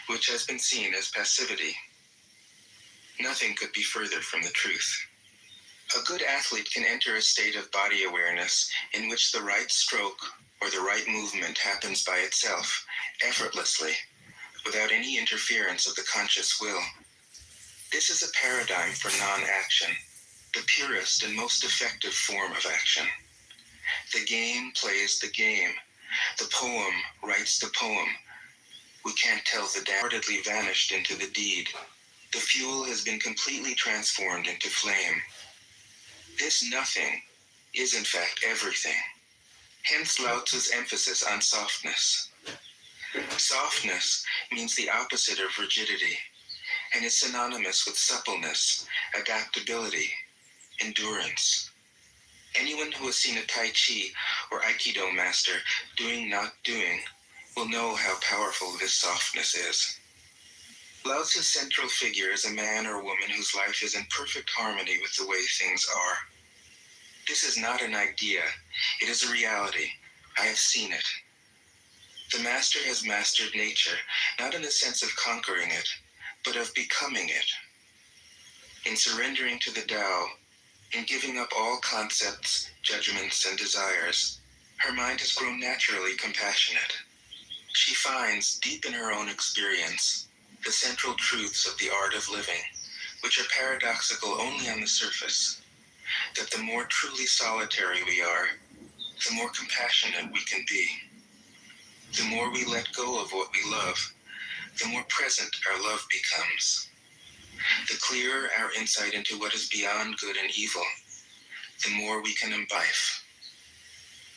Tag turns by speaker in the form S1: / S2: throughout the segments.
S1: which has been seen as passivity. Nothing could be further from the truth. A good athlete can enter a state of body awareness in which the right stroke or the right movement happens by itself, effortlessly, without any interference of the conscious will. This is a paradigm for non-action, the purest and most effective form of action. The game plays the game. The poem writes the poem. We can't tell the undoubtedly vanished into the deed. The fuel has been completely transformed into flame. This nothing is in fact everything. Hence Lao Tzu's emphasis on softness. Softness means the opposite of rigidity and is synonymous with suppleness, adaptability, endurance. Anyone who has seen a Tai Chi or Aikido master doing not doing will know how powerful this softness is. Lao Tzu's central figure is a man or woman whose life is in perfect harmony with the way things are. This is not an idea, it is a reality. I have seen it. The master has mastered nature, not in the sense of conquering it, but of becoming it. In surrendering to the Tao, in giving up all concepts, judgments, and desires, her mind has grown naturally compassionate. She finds, deep in her own experience, the central truths of the art of living, which are paradoxical only on the surface, that the more truly solitary we are, the more compassionate we can be. The more we let go of what we love, the more present our love becomes. The clearer our insight into what is beyond good and evil, the more we can imbibe.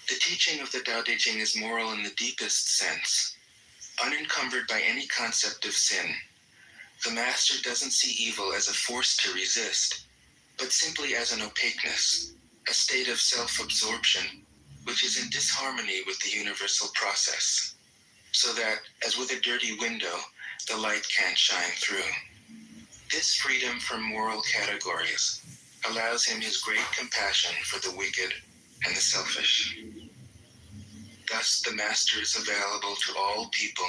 S1: The teaching of the Tao Te Ching is moral in the deepest sense, unencumbered by any concept of sin. The master doesn't see evil as a force to resist, but simply as an opaqueness, a state of self-absorption, which is in disharmony with the universal process, so that, as with a dirty window, the light can't shine through. This freedom from moral categories allows him his great compassion for the wicked and the selfish. Thus, the master is available to all people,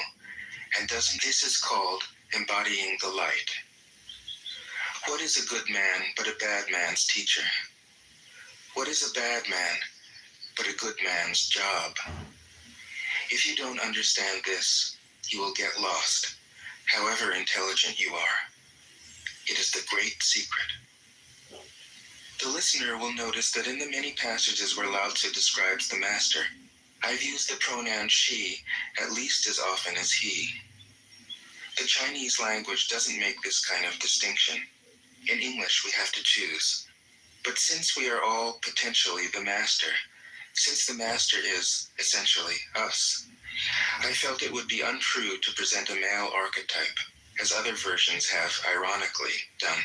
S1: and this is called embodying the light. What is a good man but a bad man's teacher? What is a bad man but a good man's job? If you don't understand this, you will get lost, however intelligent you are. It is the great secret. The listener will notice that in the many passages where Lao Tzu describes the master, I've used the pronoun she at least as often as he. The Chinese language doesn't make this kind of distinction. In English, we have to choose. But since we are all potentially the master, since the master is, essentially, us, I felt it would be untrue to present a male archetype, as other versions have, ironically, done.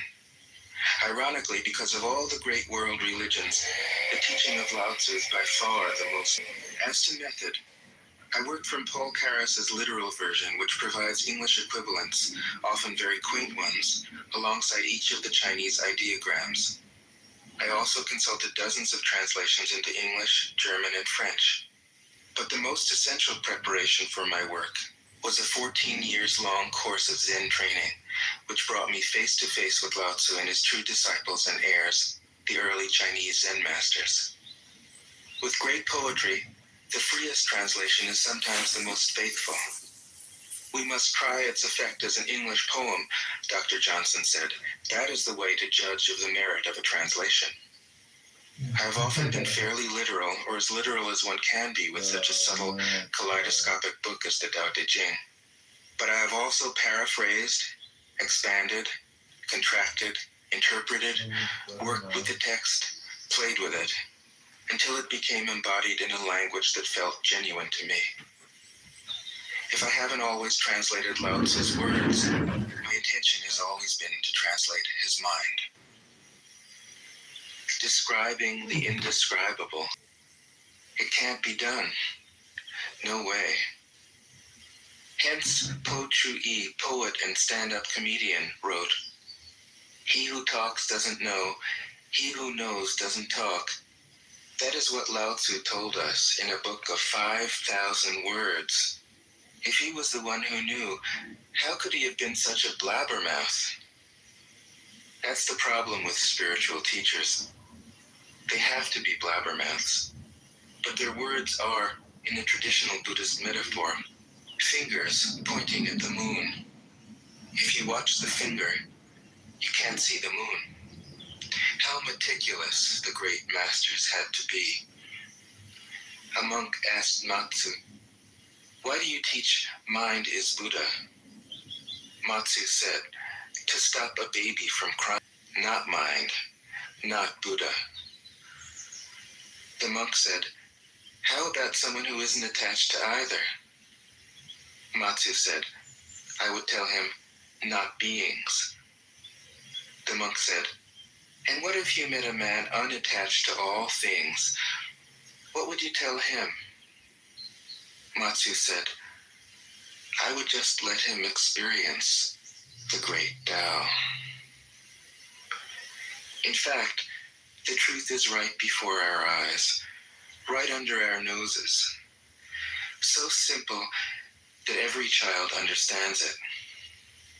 S1: Ironically, because of all the great world religions, the teaching of Lao Tzu is by far the most. As to method, I worked from Paul Carus's literal version, which provides English equivalents, often very quaint ones, alongside each of the Chinese ideograms. I also consulted dozens of translations into English, German, and French. But the most essential preparation for my work was a 14 years long course of Zen training, which brought me face to face with Lao Tzu and his true disciples and heirs, the early Chinese Zen masters. With great poetry, the freest translation is sometimes the most faithful. We must try its effect as an English poem, Dr. Johnson said. That is the way to judge of the merit of a translation. I have often been fairly literal, or as literal as one can be with such a subtle, kaleidoscopic book as the Tao Te Ching. But I have also paraphrased, expanded, contracted, interpreted, worked with the text, played with it, until it became embodied in a language that felt genuine to me. If I haven't always translated Lao Tzu's words, my intention has always been to translate his mind. Describing the indescribable. It can't be done. No way. Hence, Po Chu-yi, poet and stand-up comedian, wrote, "He who talks doesn't know, he who knows doesn't talk." That is what Lao Tzu told us in a book of 5,000 words. If he was the one who knew, how could he have been such a blabbermouth? That's the problem with spiritual teachers. They have to be blabbermouths. But their words are, in the traditional Buddhist metaphor, fingers pointing at the moon. If you watch the finger, you can't see the moon. How meticulous the great masters had to be. A monk asked Matsu, "Why do you teach mind is Buddha?" Matsu said, "To stop a baby from crying. Not mind, not Buddha." The monk said, "How about someone who isn't attached to either?" Matsu said, "I would tell him, not beings." The monk said, "And what if you met a man unattached to all things? What would you tell him?" Matsu said, "I would just let him experience the great Tao." In fact, the truth is right before our eyes, right under our noses. So simple that every child understands it.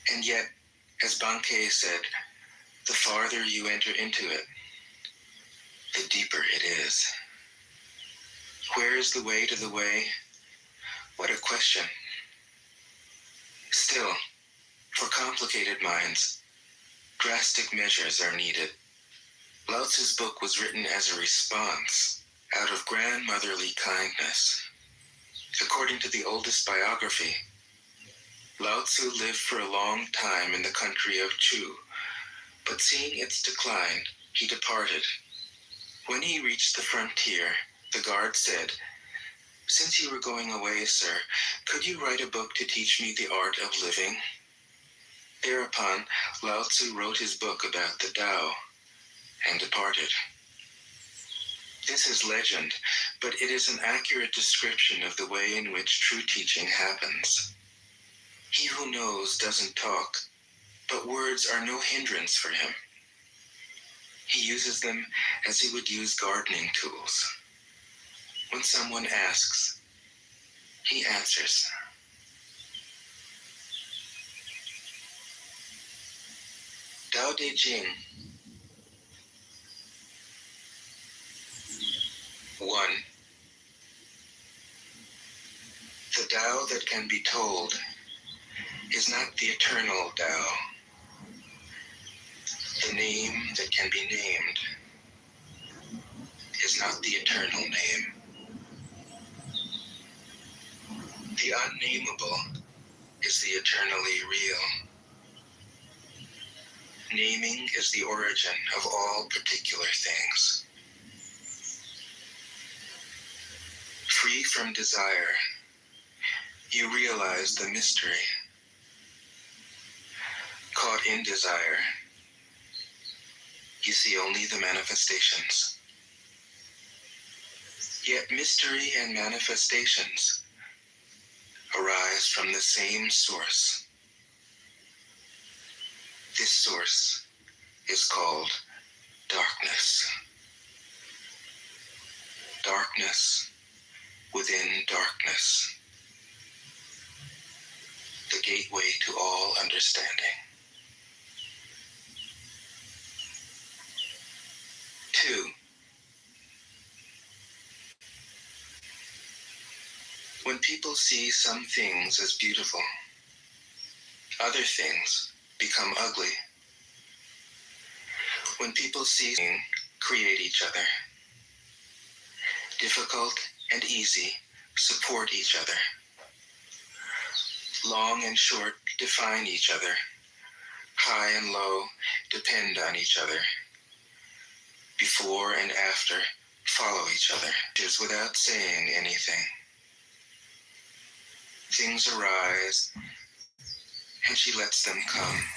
S1: And yet, as Bankei said, the farther you enter into it, the deeper it is. Where is the way to the way? What a question. Still, for complicated minds, drastic measures are needed. Lao Tzu's book was written as a response out of grandmotherly kindness. According to the oldest biography, Lao Tzu lived for a long time in the country of Chu, but seeing its decline, he departed. When he reached the frontier, the guard said, "Since you were going away, sir, could you write a book to teach me the art of living?" Thereupon, Lao Tzu wrote his book about the Tao and departed. This is legend, but it is an accurate description of the way in which true teaching happens. He who knows doesn't talk, but words are no hindrance for him. He uses them as he would use gardening tools. When someone asks, he answers. Tao De Jing 1. The Tao that can be told is not the eternal Tao. The name that can be named is not the eternal name. The unnameable is the eternally real. Naming is the origin of all particular things. Free from desire, you realize the mystery. Caught in desire, you see only the manifestations. Yet mystery and manifestations arise from the same source. This source is called darkness. Darkness within darkness. The gateway to all understanding. 2. When people see some things as beautiful, other things become ugly. When people see things create each other, difficult and easy support each other. Long and short define each other. High and low depend on each other. Before and after follow each other, just without saying anything. Things arise, and she lets them come.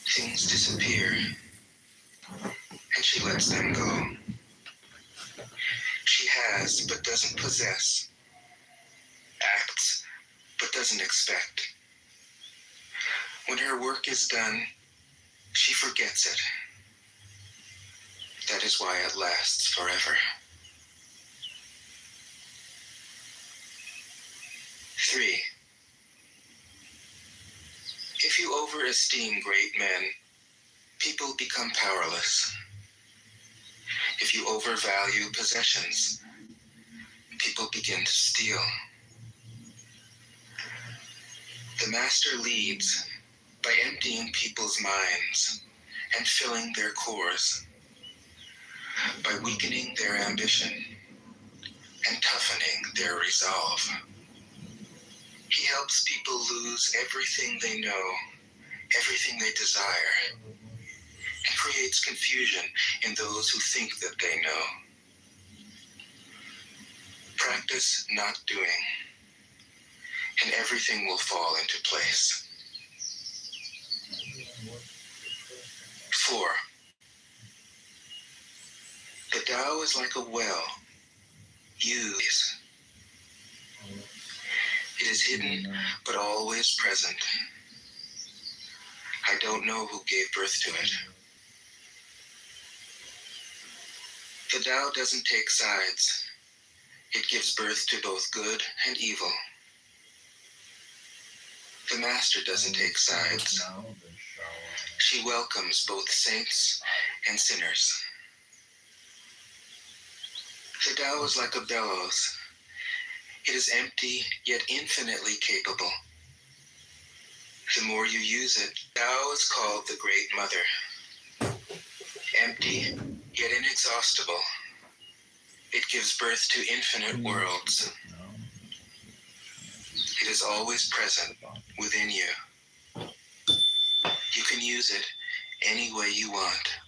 S1: Things disappear, and she lets them go. She has but doesn't possess, acts but doesn't expect. When her work is done, she forgets it. That is why it lasts forever. 3. If you overesteem great men, people become powerless. If you overvalue possessions, people begin to steal. The master leads by emptying people's minds and filling their cores, by weakening their ambition and toughening their resolve. He helps people lose everything they know, everything they desire, and creates confusion in those who think that they know. Practice not doing, and everything will fall into place. 4. The Tao is like a well. Use. It is hidden, but always present. I don't know who gave birth to it. The Tao doesn't take sides. It gives birth to both good and evil. The Master doesn't take sides. She welcomes both saints and sinners. The Tao is like a bellows. It is empty, yet infinitely capable. The more you use it, Tao is called the Great Mother. Empty, yet inexhaustible. It gives birth to infinite worlds. It is always present within you. You can use it any way you want.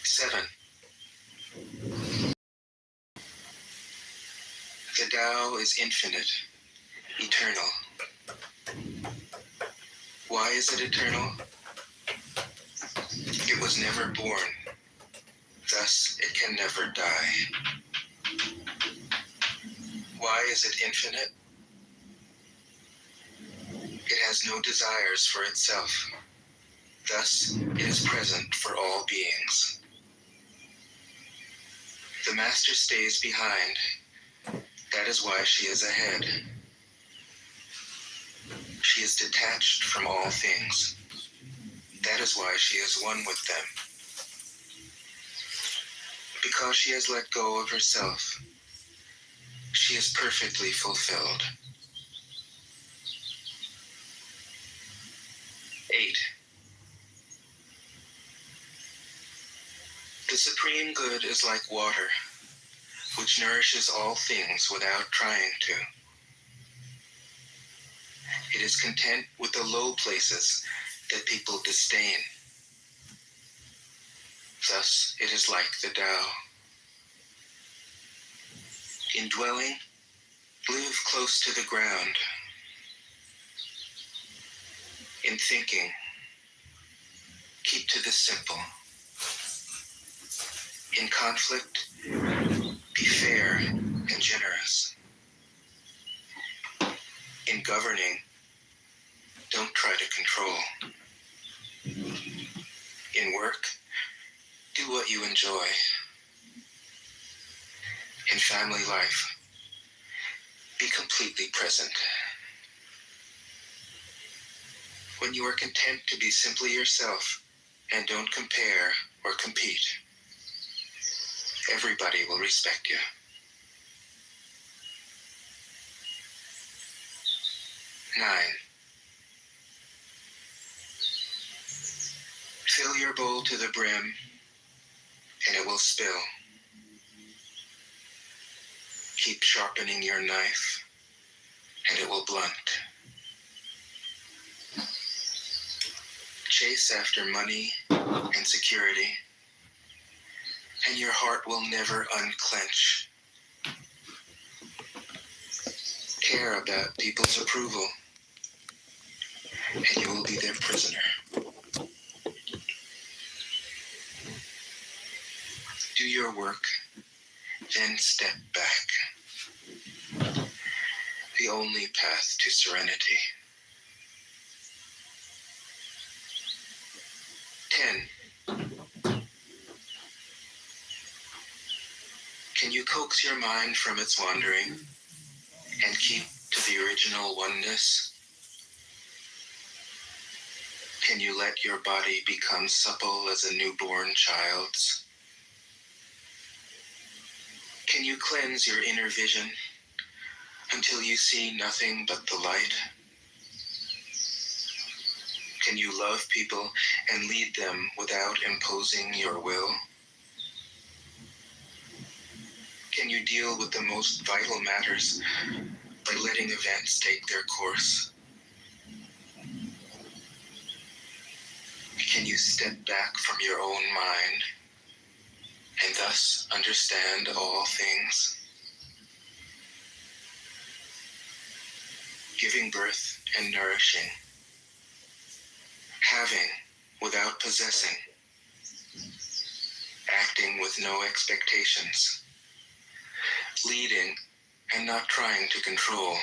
S1: 7. The Tao is infinite, eternal. Why is it eternal? It was never born, thus it can never die. Why is it infinite? It has no desires for itself, thus it is present for all beings. The Master stays behind. That is why she is ahead. She is detached from all things. That is why she is one with them. Because she has let go of herself, she is perfectly fulfilled. 8. The Supreme Good is like water, which nourishes all things without trying to. It is content with the low places that people disdain. Thus, it is like the Tao. In dwelling, live close to the ground. In thinking, keep to the simple. In conflict, be fair and generous. In governing, don't try to control. In work, do what you enjoy. In family life, be completely present. When you are content to be simply yourself and don't compare or compete, everybody will respect you. 9. Fill your bowl to the brim, and it will spill. Keep sharpening your knife, and it will blunt. Chase after money and security, and your heart will never unclench. Care about people's approval, and you will be their prisoner. Do your work, then step back. The only path to serenity. 10. Can you cope coax your mind from its wandering and keep to the original oneness? Can you let your body become supple as a newborn child's? Can you cleanse your inner vision until you see nothing but the light? Can you love people and lead them without imposing your will? Can you deal with the most vital matters by letting events take their course? Can you step back from your own mind and thus understand all things? Giving birth and nourishing, having without possessing, acting with no expectations, leading and not trying to control.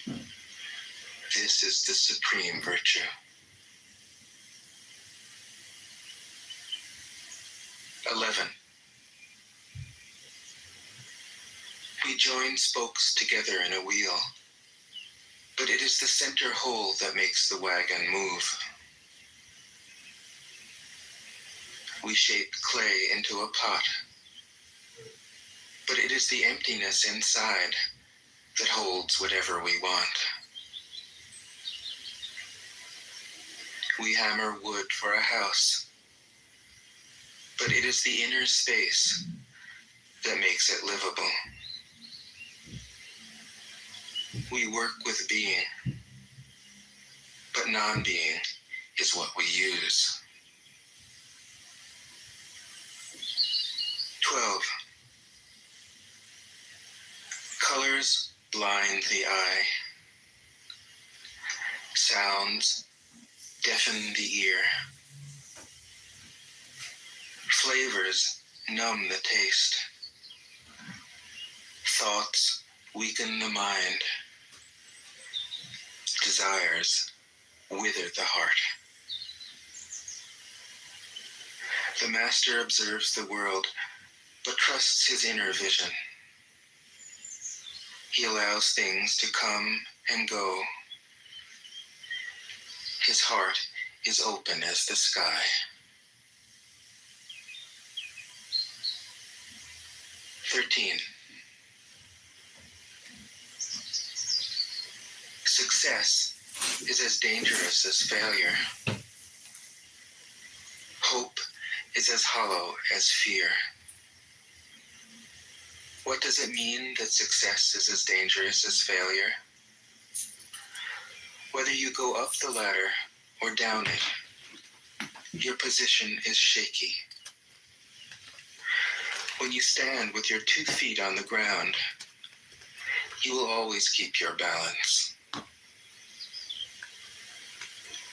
S1: This is the supreme virtue. 11. We join spokes together in a wheel, but it is the center hole that makes the wagon move. We shape clay into a pot, but it is the emptiness inside that holds whatever we want. We hammer wood for a house, but it is the inner space that makes it livable. We work with being, but non-being is what we use. 12. Colors blind the eye. Sounds deafen the ear. Flavors numb the taste. Thoughts weaken the mind. Desires wither the heart. The master observes the world, but trusts his inner vision. He allows things to come and go. His heart is open as the sky. 13. Success is as dangerous as failure. Hope is as hollow as fear. What does it mean that success is as dangerous as failure? Whether you go up the ladder or down it, your position is shaky. When you stand with your 2 feet on the ground, you will always keep your balance.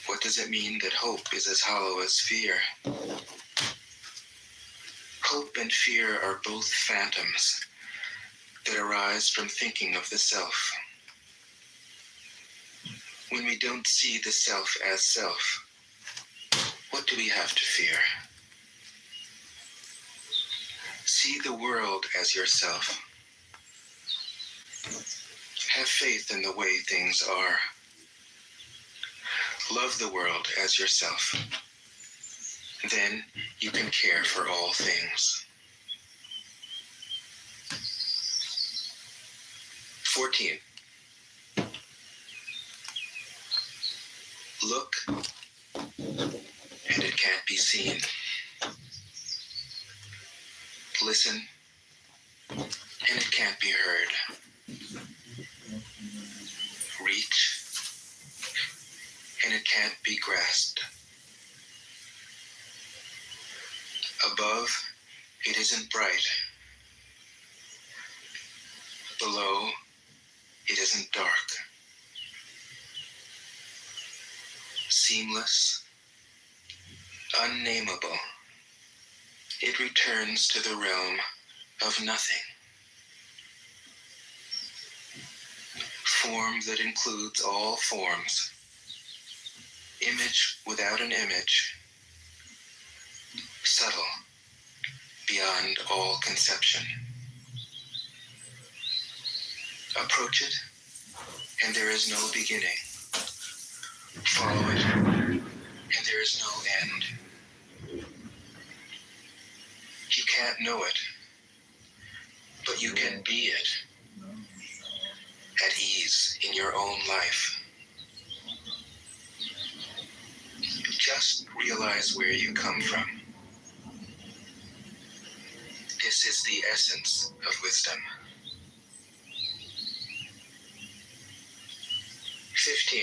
S1: What does it mean that hope is as hollow as fear? Hope and fear are both phantoms that arise from thinking of the self. When we don't see the self as self, what do we have to fear? See the world as yourself. Have faith in the way things are. Love the world as yourself. Then you can care for all things. 14. Look, and it can't be seen. Listen, and it can't be heard. Reach, and it can't be grasped. Above, it isn't bright. Below, it isn't dark. Seamless, unnameable, it returns to the realm of nothing. Form that includes all forms. Image without an image. Subtle, beyond all conception. Approach it, and there is no beginning. Follow it, and there is no end. You can't know it, but you can be it, at ease in your own life. Just realize where you come from. This is the essence of wisdom. 15.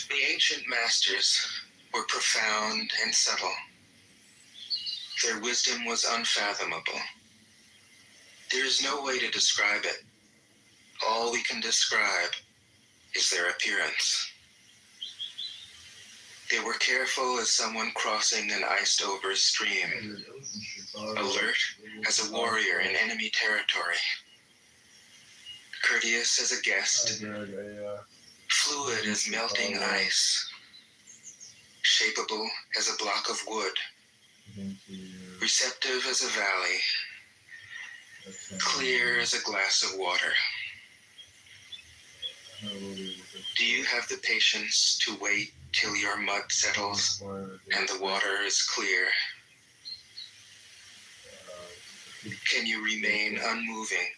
S1: The ancient masters were profound and subtle. Their wisdom was unfathomable. There is no way to describe it. All we can describe is their appearance. They were careful as someone crossing an iced-over stream, alert as a warrior in enemy territory, courteous as a guest, fluid as melting ice, shapeable as a block of wood, receptive as a valley, clear as a glass of water. Do you have the patience to wait till your mud settles and the water is clear? Can you remain unmoving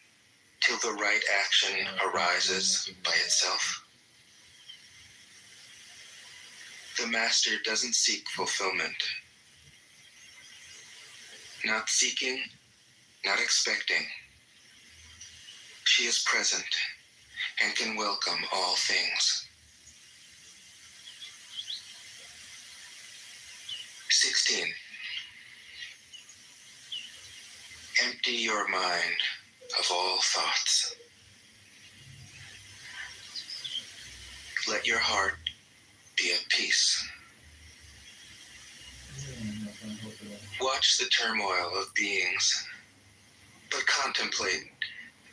S1: till the right action arises by itself? The master doesn't seek fulfillment. Not seeking, not expecting. She is present and can welcome all things. 16. Empty your mind of all thoughts. Let your heart be at peace. Watch the turmoil of beings, but contemplate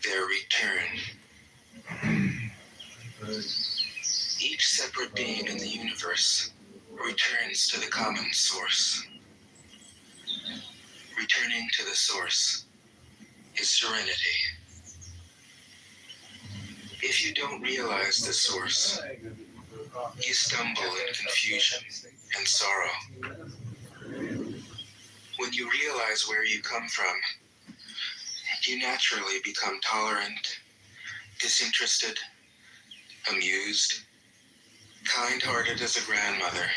S1: their return. Each separate being in the universe returns to the common source. Returning to the source is serenity. If you don't realize the source, you stumble in confusion and sorrow. When you realize where you come from, you naturally become tolerant, disinterested, amused, kind-hearted as a grandmother,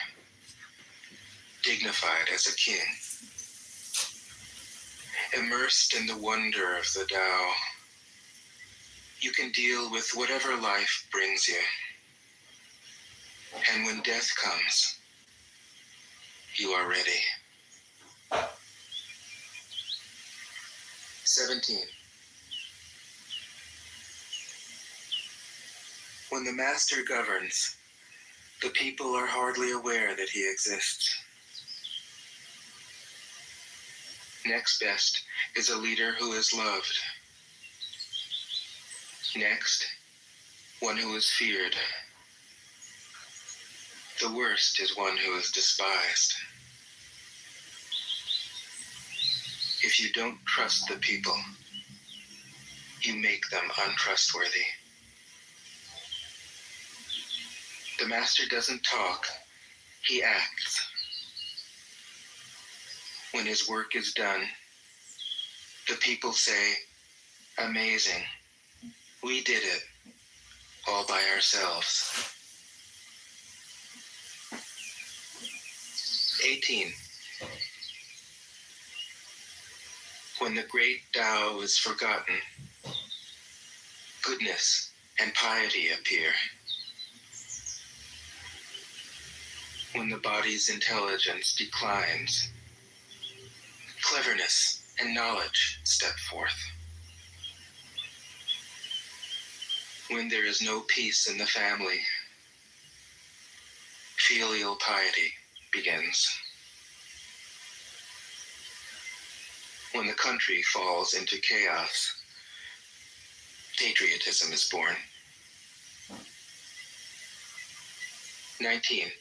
S1: dignified as a king. Immersed in the wonder of the Tao, you can deal with whatever life brings you. And when death comes, you are ready. 17. When the master governs, the people are hardly aware that he exists. Next best is a leader who is loved. Next, one who is feared. The worst is one who is despised. If you don't trust the people, you make them untrustworthy. The master doesn't talk, he acts. When his work is done, the people say, "Amazing, we did it, all by ourselves." 18. When the great Tao is forgotten, goodness and piety appear. When the body's intelligence declines, cleverness and knowledge step forth. When there is no peace in the family, filial piety begins. When the country falls into chaos, patriotism is born. 19.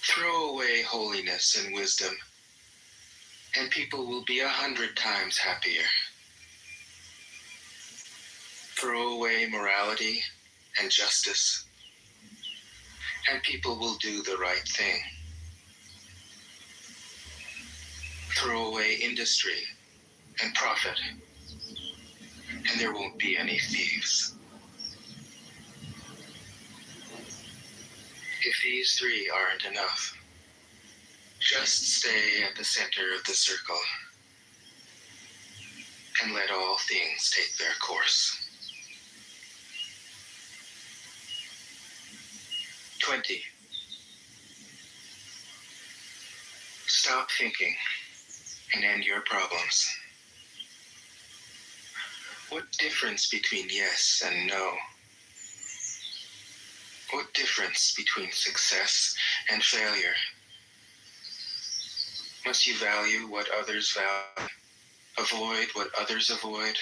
S1: Throw away holiness and wisdom and people will be 100 times happier. Throw away morality and justice, and people will do the right thing. Throw away industry and profit, and there won't be any thieves. If these three aren't enough, just stay at the center of the circle and let all things take their course. 20. Stop thinking and end your problems. What difference between yes and no? What difference between success and failure? Must you value what others value? Avoid what others avoid?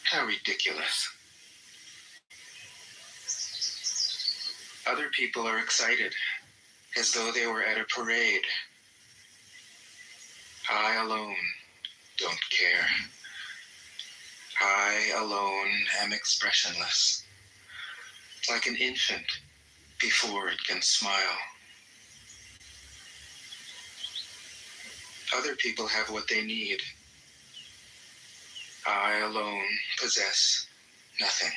S1: How ridiculous. Other people are excited, as though they were at a parade. I alone don't care. I alone am expressionless, like an infant before it can smile. Other people have what they need. I alone possess nothing.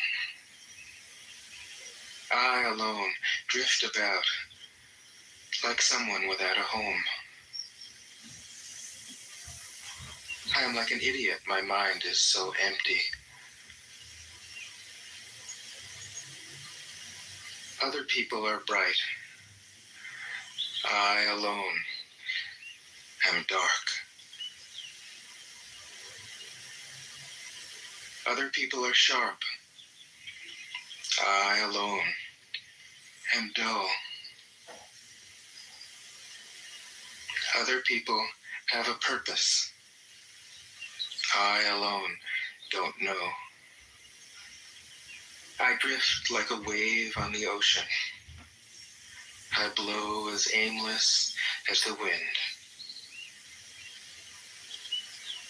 S1: I alone drift about like someone without a home. I am like an idiot. My mind is so empty. Other people are bright. I alone am dark. Other people are sharp. I alone am dull. Other people have a purpose. I alone don't know. I drift like a wave on the ocean. I blow as aimless as the wind.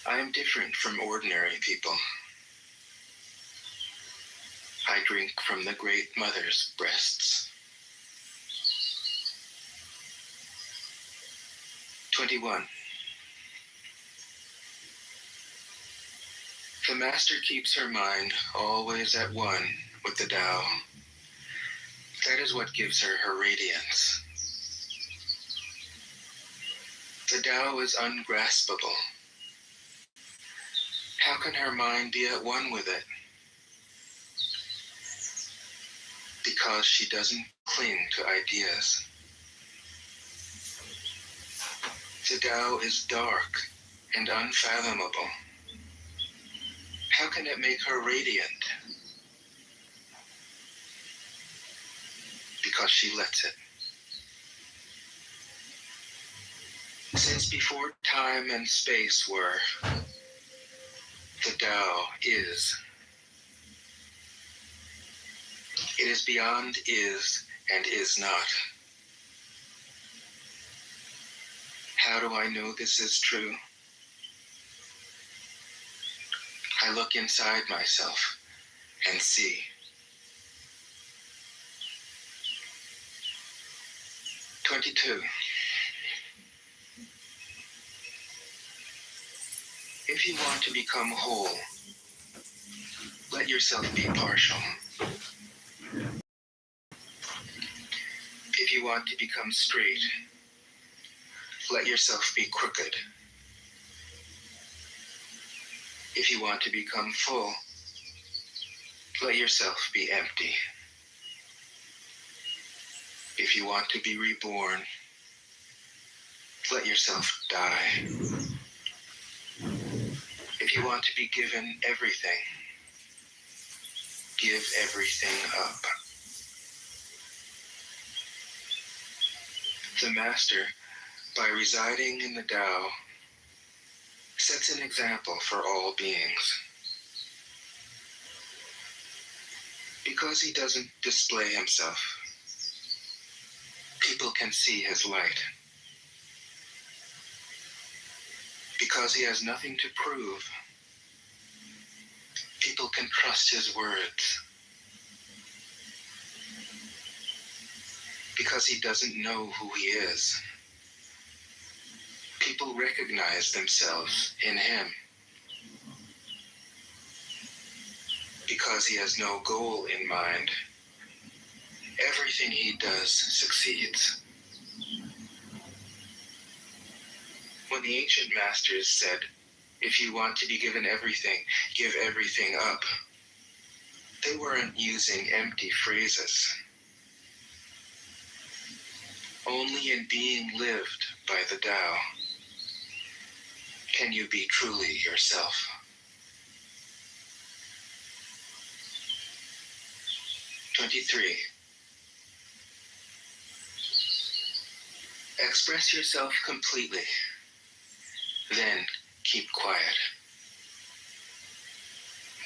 S1: I am different from ordinary people. I drink from the great mother's breasts. 21. The master keeps her mind always at one with the Tao. That is what gives her her radiance. The Tao is ungraspable. How can her mind be at one with it? Because she doesn't cling to ideas. The Tao is dark and unfathomable. How can it make her radiant? Because she lets it. Since before time and space were, the Tao is. It is beyond is and is not. How do I know this is true? I look inside myself and see. 22. If you want to become whole, let yourself be partial. If you want to become straight, let yourself be crooked. If you want to become full, let yourself be empty. If you want to be reborn, let yourself die. If you want to be given everything, give everything up. The Master, by residing in the Tao, sets an example for all beings. Because he doesn't display himself, people can see his light. because he has nothing to prove. People can trust his words because he doesn't know who he is. People recognize themselves in him because he has no goal in mind. Everything he does succeeds. When the ancient masters said, "If you want to be given everything, give everything up," they weren't using empty phrases. Only in being lived by the Tao can you be truly yourself. "23. Express yourself completely, then keep quiet.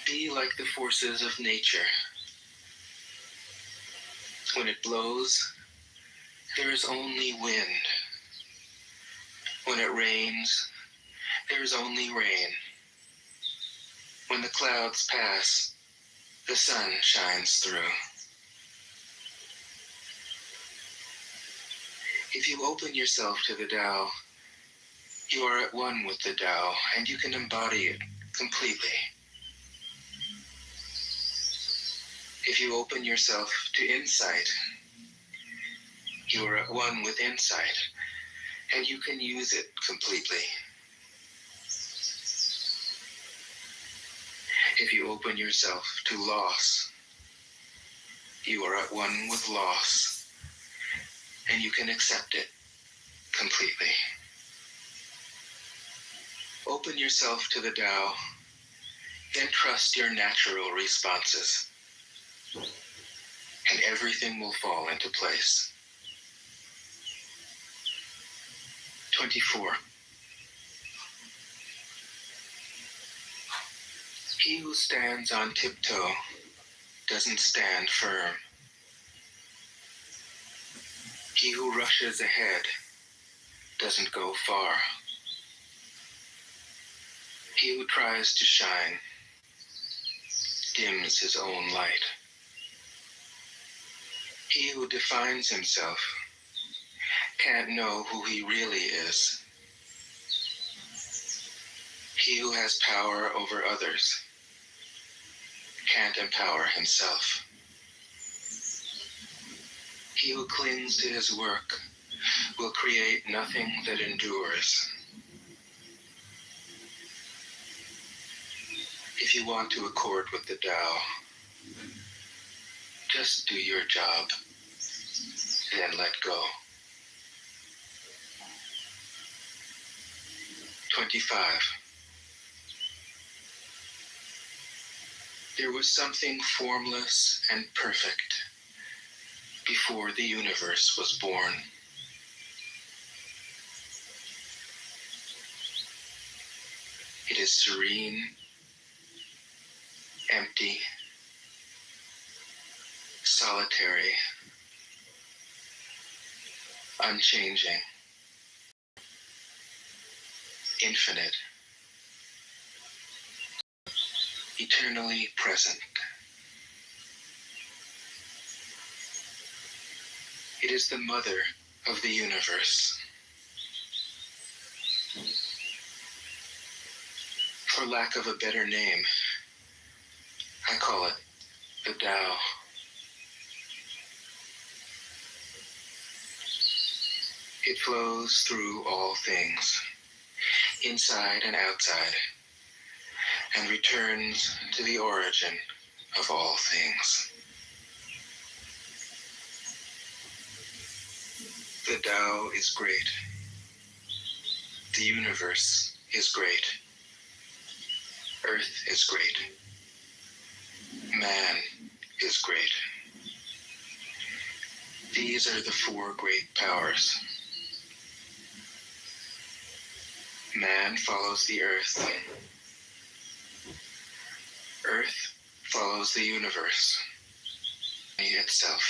S1: Be like the forces of nature. When it blows, there is only wind. When it rains, there is only rain. When the clouds pass, the sun shines through. If you open yourself to the Tao, you are at one with the Tao, and you can embody it completely. If you open yourself to insight, you are at one with insight, and you can use it completely. If you open yourself to loss, you are at one with loss, and you can accept it completely. Open yourself to the Tao, then trust your natural responses, and everything will fall into place. 24. He who stands on tiptoe doesn't stand firm. He who rushes ahead doesn't go far. He who tries to shine dims his own light. He who defines himself can't know who he really is. He who has power over others can't empower himself. He who clings to his work will create nothing that endures. If you want to accord with the Tao, just do your job, then let go. 25. There was something formless and perfect before the universe was born. It is serene, empty, solitary, unchanging, infinite, eternally present. It is the mother of the universe. For lack of a better name, I call it the Tao. It flows through all things, inside and outside, and returns to the origin of all things. The Tao is great. The universe is great. Earth is great. Man is great. These are the four great powers. Man follows the earth. Earth follows the universe itself.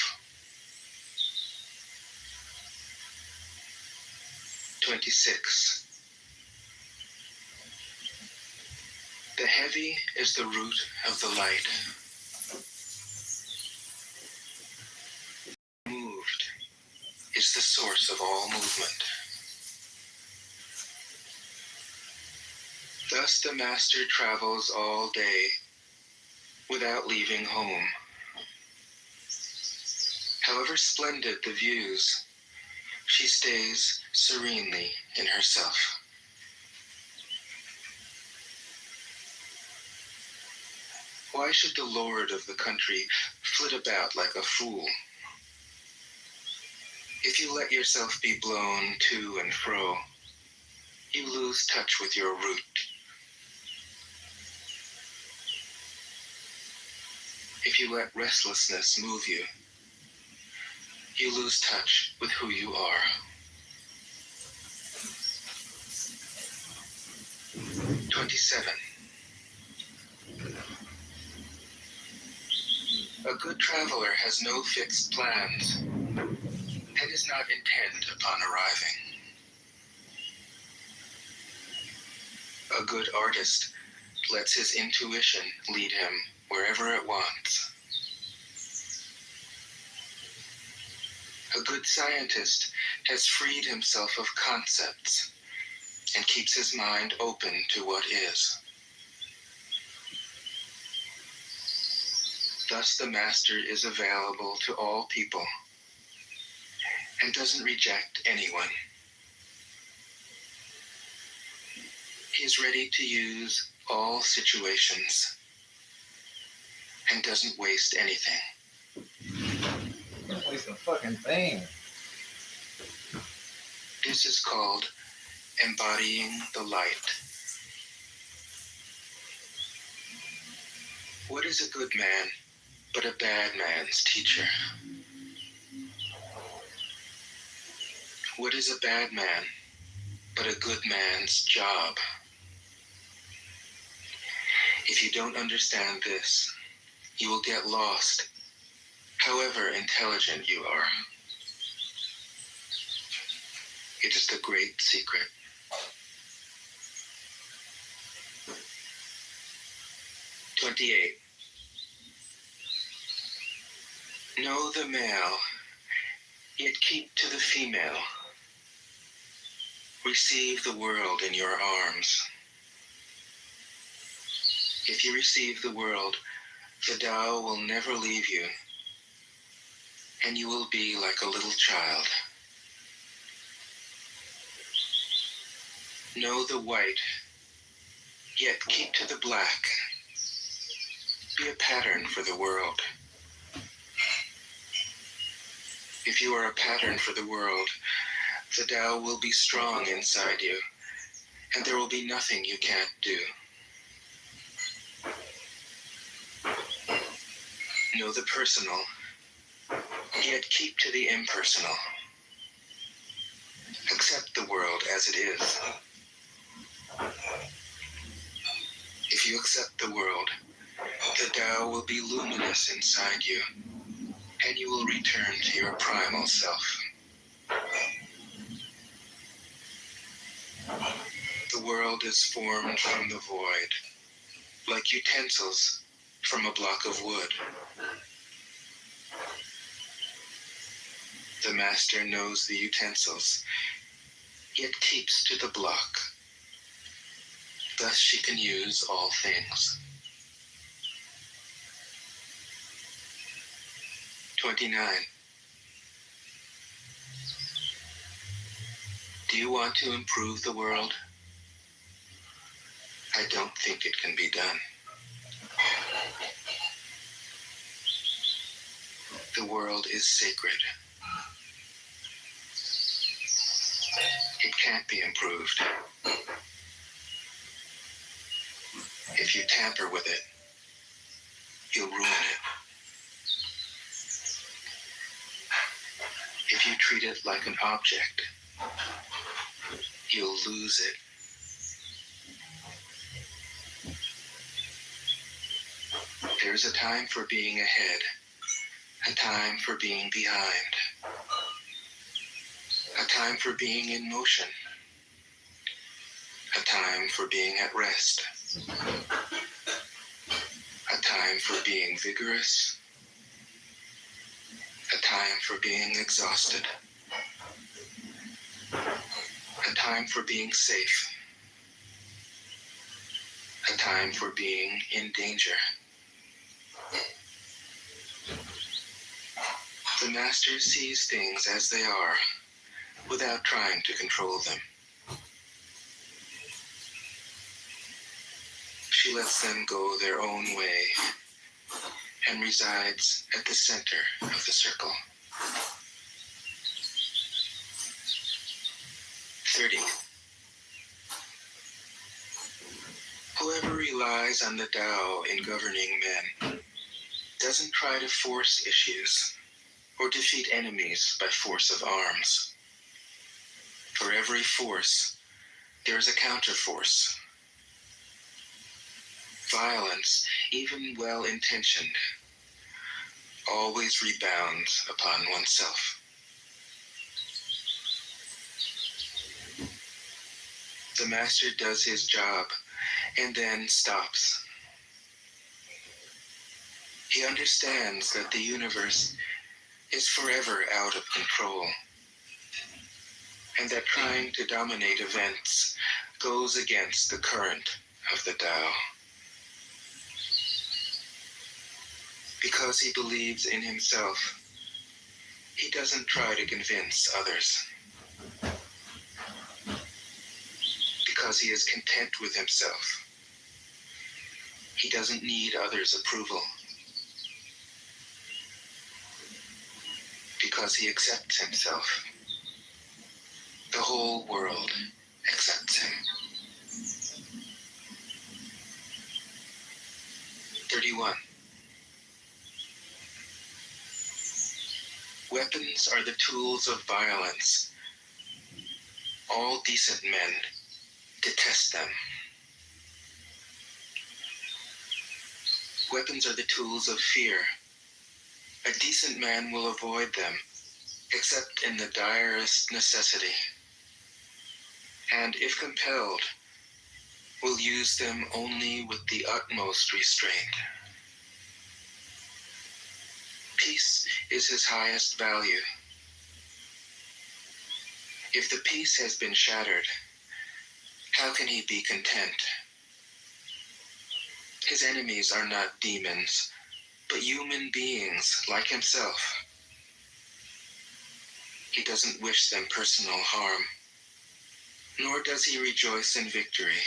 S1: 26. The heavy is the root of the light. Moved is the source of all movement. Thus the master travels all day without leaving home. However splendid the views, she stays serenely in herself. Why should the lord of the country flit about like a fool? If you let yourself be blown to and fro, you lose touch with your root. If you let restlessness move you, you lose touch with who you are. 27. A good traveler has no fixed plans and is not intent upon arriving. A good artist lets his intuition lead him wherever it wants. A good scientist has freed himself of concepts and keeps his mind open to what is. Thus the master is available to all people and doesn't reject anyone. He is ready to use all situations and doesn't waste anything.
S2: Don't waste a fucking thing.
S1: This is called embodying the light. What is a good man but a bad man's teacher? What is a bad man but a good man's job? If you don't understand this, you will get lost, however intelligent you are. It is the great secret. 28. Know the male, yet keep to the female. Receive the world in your arms. If you receive the world, the Tao will never leave you, and you will be like a little child. Know the white, yet keep to the black. Be a pattern for the world. If you are a pattern for the world, the Tao will be strong inside you, and there will be nothing you can't do. Know the personal, yet keep to the impersonal. Accept the world as it is. If you accept the world, the Tao will be luminous inside you, and you will return to your primal self. The world is formed from the void, like utensils from a block of wood. The master knows the utensils, yet keeps to the block. Thus she can use all things. 29. Do you want to improve the world? I don't think it can be done. The world is sacred. It can't be improved. If you tamper with it, you'll ruin it. If you treat it like an object, you'll lose it. There's a time for being ahead, a time for being behind, a time for being in motion, a time for being at rest. A time for being vigorous. A time for being exhausted. A time for being safe. A time for being in danger. The Master sees things as they are, without trying to control them. She lets them go their own way and resides at the center of the circle. 30. Whoever relies on the Tao in governing men doesn't try to force issues or defeat enemies by force of arms. For every force, there is a counterforce. Violence, even well-intentioned, always rebounds upon oneself. The Master does his job and then stops. He understands that the universe is forever out of control, and that trying to dominate events goes against the current of the Tao. Because he believes in himself, he doesn't try to convince others. Because he is content with himself, he doesn't need others' approval. Because he accepts himself, the whole world accepts him. 31. Weapons are the tools of violence. All decent men detest them. Weapons are the tools of fear. A decent man will avoid them, except in the direst necessity, and if compelled, will use them only with the utmost restraint. Peace is his highest value. If the peace has been shattered, how can he be content? His enemies are not demons, but human beings like himself. He doesn't wish them personal harm, nor does he rejoice in victory.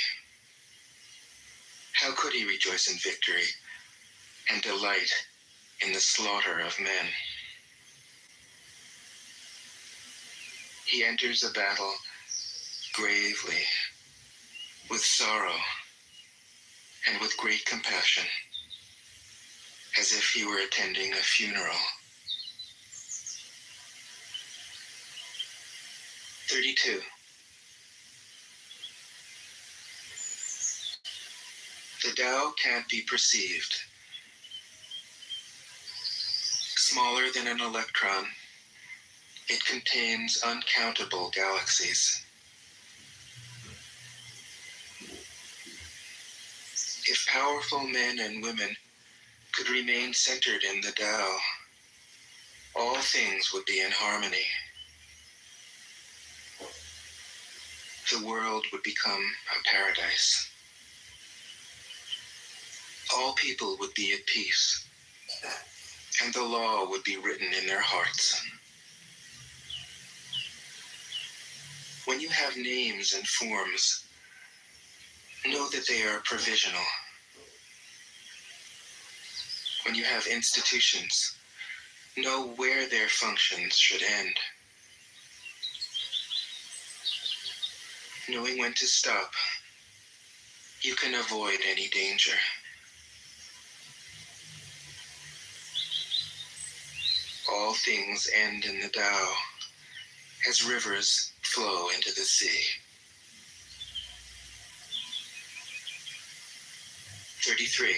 S1: How could he rejoice in victory and delight in the slaughter of men? He enters a battle gravely, with sorrow, and with great compassion, as if he were attending a funeral. 32. The Tao can't be perceived. Smaller than an electron, it contains uncountable galaxies. If powerful men and women could remain centered in the Tao, all things would be in harmony. The world would become a paradise. All people would be at peace, and the law would be written in their hearts. When you have names and forms, know that they are provisional. When you have institutions, know where their functions should end. Knowing when to stop, you can avoid any danger. All things end in the Tao, as rivers flow into the sea. 33.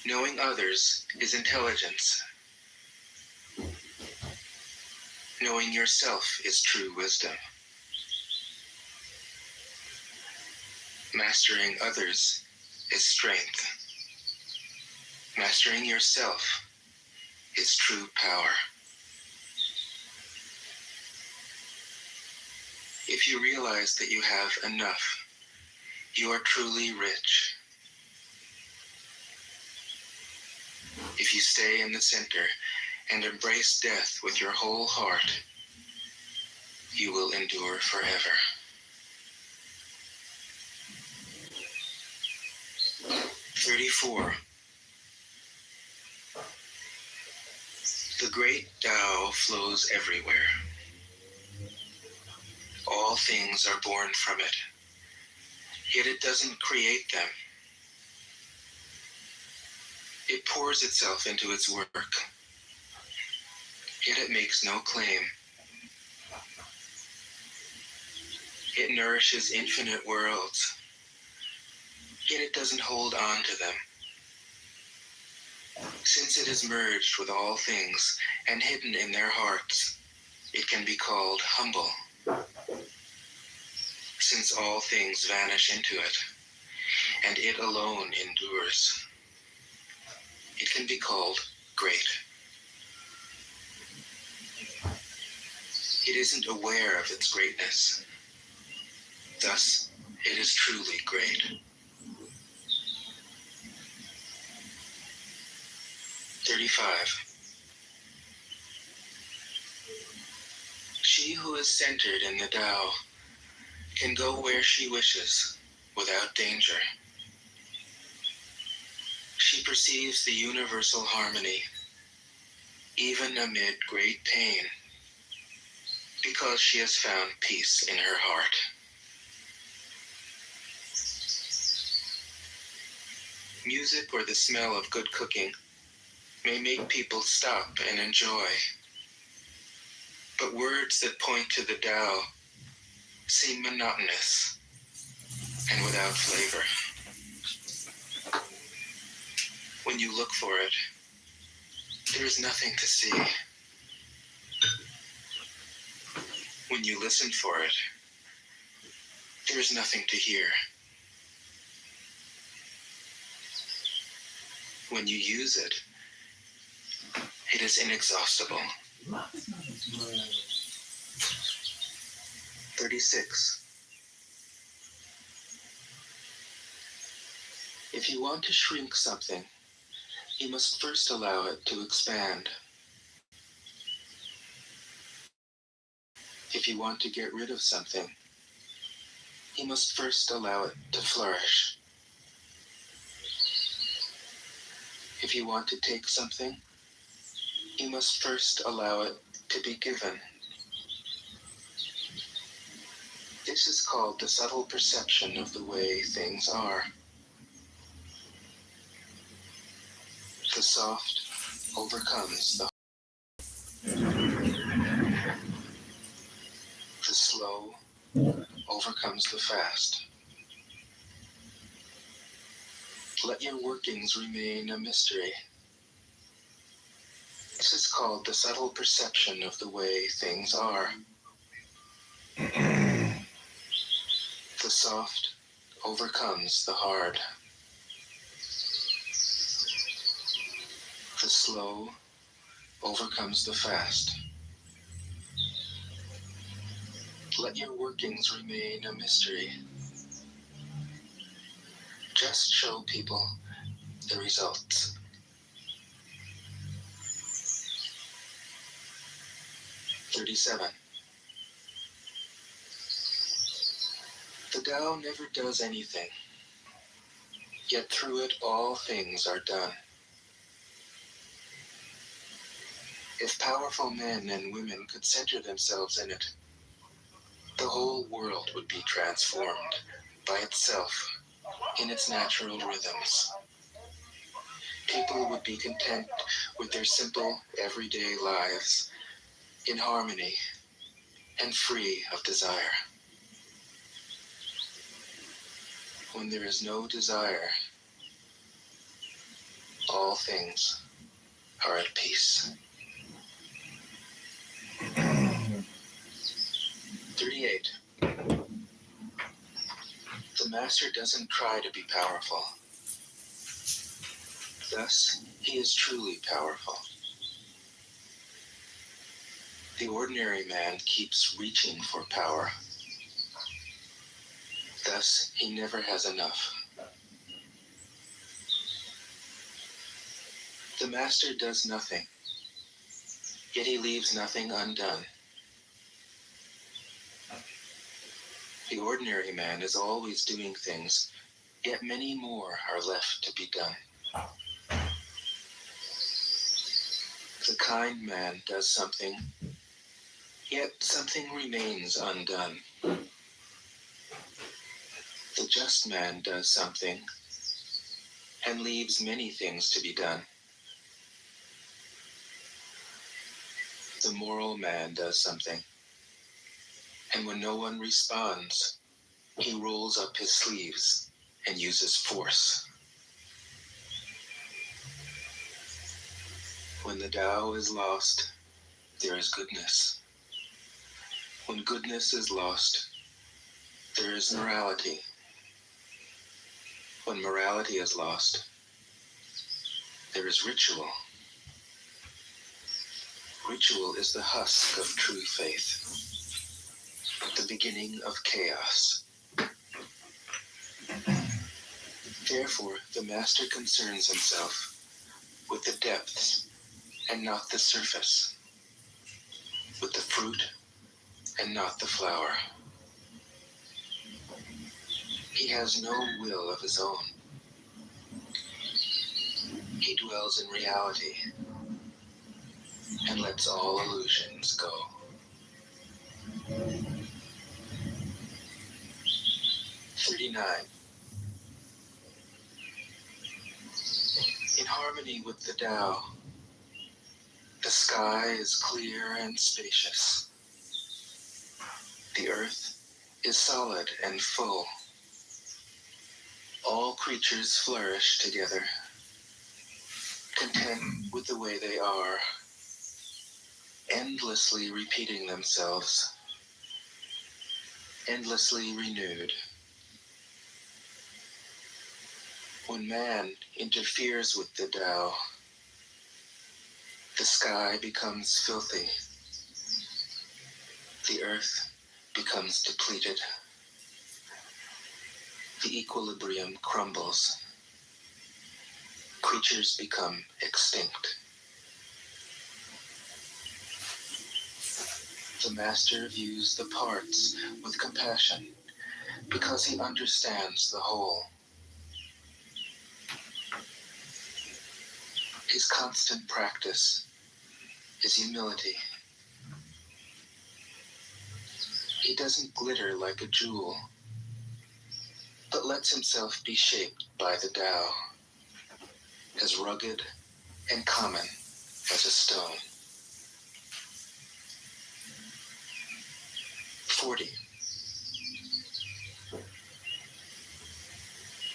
S1: Knowing others is intelligence. Knowing yourself is true wisdom. Mastering others is strength. Mastering yourself is true power. If you realize that you have enough, you are truly rich. If you stay in the center and embrace death with your whole heart, you will endure forever. 34. The great Tao flows everywhere. All things are born from it, yet it doesn't create them. It pours itself into its work, yet it makes no claim. It nourishes infinite worlds, yet it doesn't hold on to them. Since it is merged with all things and hidden in their hearts, it can be called humble. Since all things vanish into it, and it alone endures, it can be called great. It isn't aware of its greatness. Thus, it is truly great. 35. She who is centered in the Tao can go where she wishes without danger. She perceives the universal harmony, even amid great pain, because she has found peace in her heart. Music or the smell of good cooking may make people stop and enjoy, but words that point to the Tao seem monotonous and without flavor. When you look for it, there is nothing to see. When you listen for it, there is nothing to hear. When you use it, it is inexhaustible. 36. If you want to shrink something, you must first allow it to expand. If you want to get rid of something, you must first allow it to flourish. If you want to take something, you must first allow it to be given. This is called the subtle perception of the way things are. The soft overcomes the slow overcomes the fast. Let your workings remain a mystery. This is called the subtle perception of the way things are. The soft overcomes the hard. The slow overcomes the fast. Let your workings remain a mystery. Just show people the results. 37. The Tao never does anything, yet through it all things are done. If powerful men and women could center themselves in it, the whole world would be transformed by itself in its natural rhythms. People would be content with their simple, everyday lives, in harmony and free of desire. When there is no desire, all things are at peace. 38. The master doesn't try to be powerful. Thus, he is truly powerful. The ordinary man keeps reaching for power. Thus, he never has enough. The master does nothing, yet he leaves nothing undone. The ordinary man is always doing things, yet many more are left to be done. The kind man does something, yet something remains undone. The just man does something, and leaves many things to be done. The moral man does something, and when no one responds, he rolls up his sleeves and uses force. When the Tao is lost, there is goodness. When goodness is lost, there is morality. When morality is lost, there is ritual. Ritual is the husk of true faith, the beginning of chaos. Therefore, the master concerns himself with the depths and not the surface, with the fruit and not the flower. He has no will of his own. He dwells in reality and lets all illusions go. "39. In harmony with the Tao, the sky is clear and spacious. The earth is solid and full. All creatures flourish together, content with the way they are, endlessly repeating themselves, endlessly renewed. When man interferes with the Tao, the sky becomes filthy. The earth becomes depleted. The equilibrium crumbles. Creatures become extinct. The master views the parts with compassion because he understands the whole. His constant practice is humility. He doesn't glitter like a jewel, but lets himself be shaped by the Tao, as rugged and common as a stone. 40.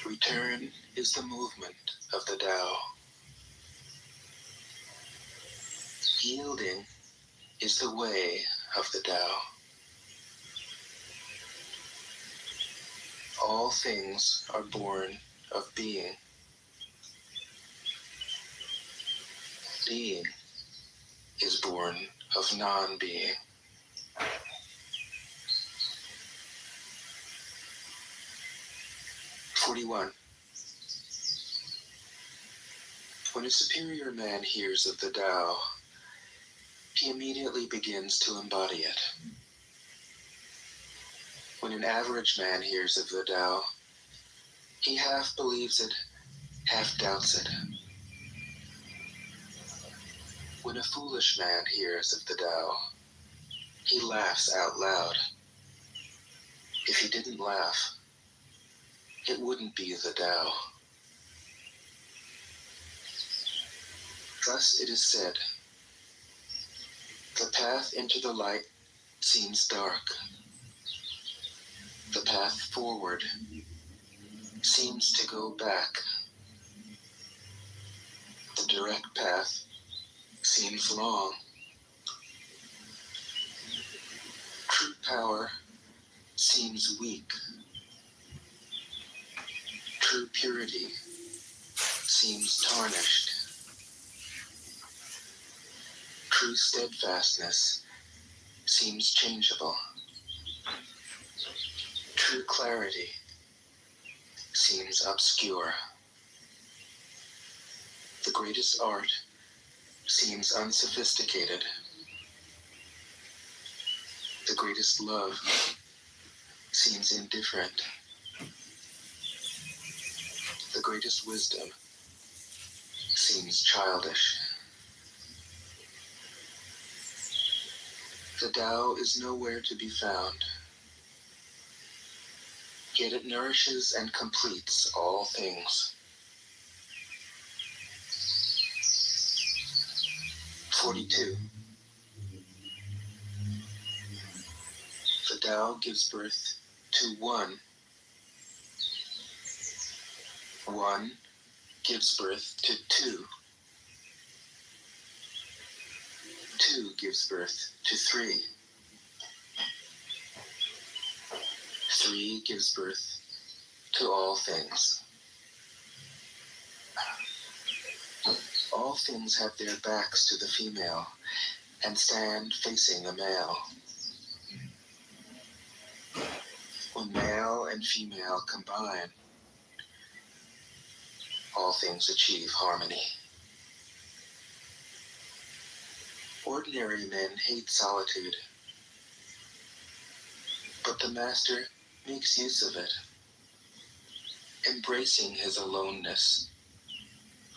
S1: Return is the movement of the Tao. Yielding is the way of the Tao. All things are born of being. Being is born of non-being. "41. When a superior man hears of the Tao, he immediately begins to embody it. When an average man hears of the Tao, he half believes it, half doubts it. When a foolish man hears of the Tao, he laughs out loud. If he didn't laugh, it wouldn't be the Tao. Thus it is said, the path into the light seems dark. The path forward seems to go back. The direct path seems long. True power seems weak. purity seems tarnished. True steadfastness seems changeable. True clarity seems obscure. The greatest art seems unsophisticated. The greatest love seems indifferent. The greatest wisdom seems childish. The Tao is nowhere to be found, yet it nourishes and completes all things. 42. The Tao gives birth to one. One gives birth to two. Two gives birth to three. Three gives birth to all things. All things have their backs to the female and stand facing the male. When male and female combine, all things achieve harmony. Ordinary men hate solitude, but the Master makes use of it, embracing his aloneness,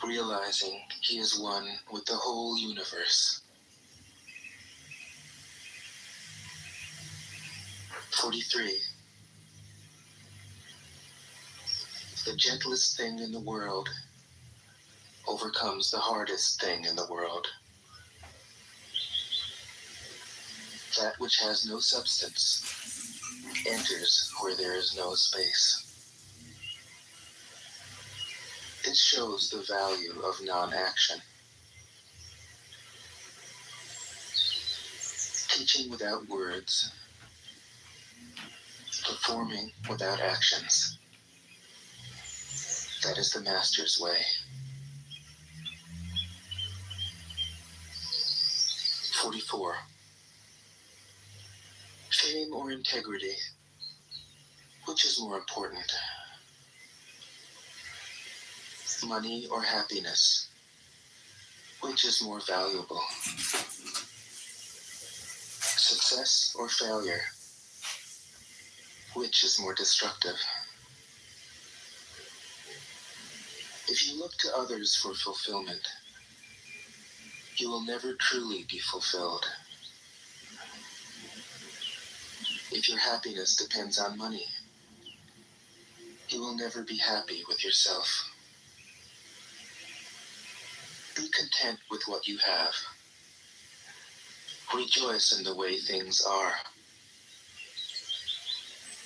S1: realizing he is one with the whole universe. 43. The gentlest thing in the world overcomes the hardest thing in the world. That which has no substance enters where there is no space. This shows the value of non-action. Teaching without words, performing without actions. That is the Master's way. 44. Fame or integrity, which is more important? Money or happiness, which is more valuable? Success or failure, which is more destructive? If you look to others for fulfillment, you will never truly be fulfilled. If your happiness depends on money, you will never be happy with yourself. Be content with what you have. Rejoice in the way things are.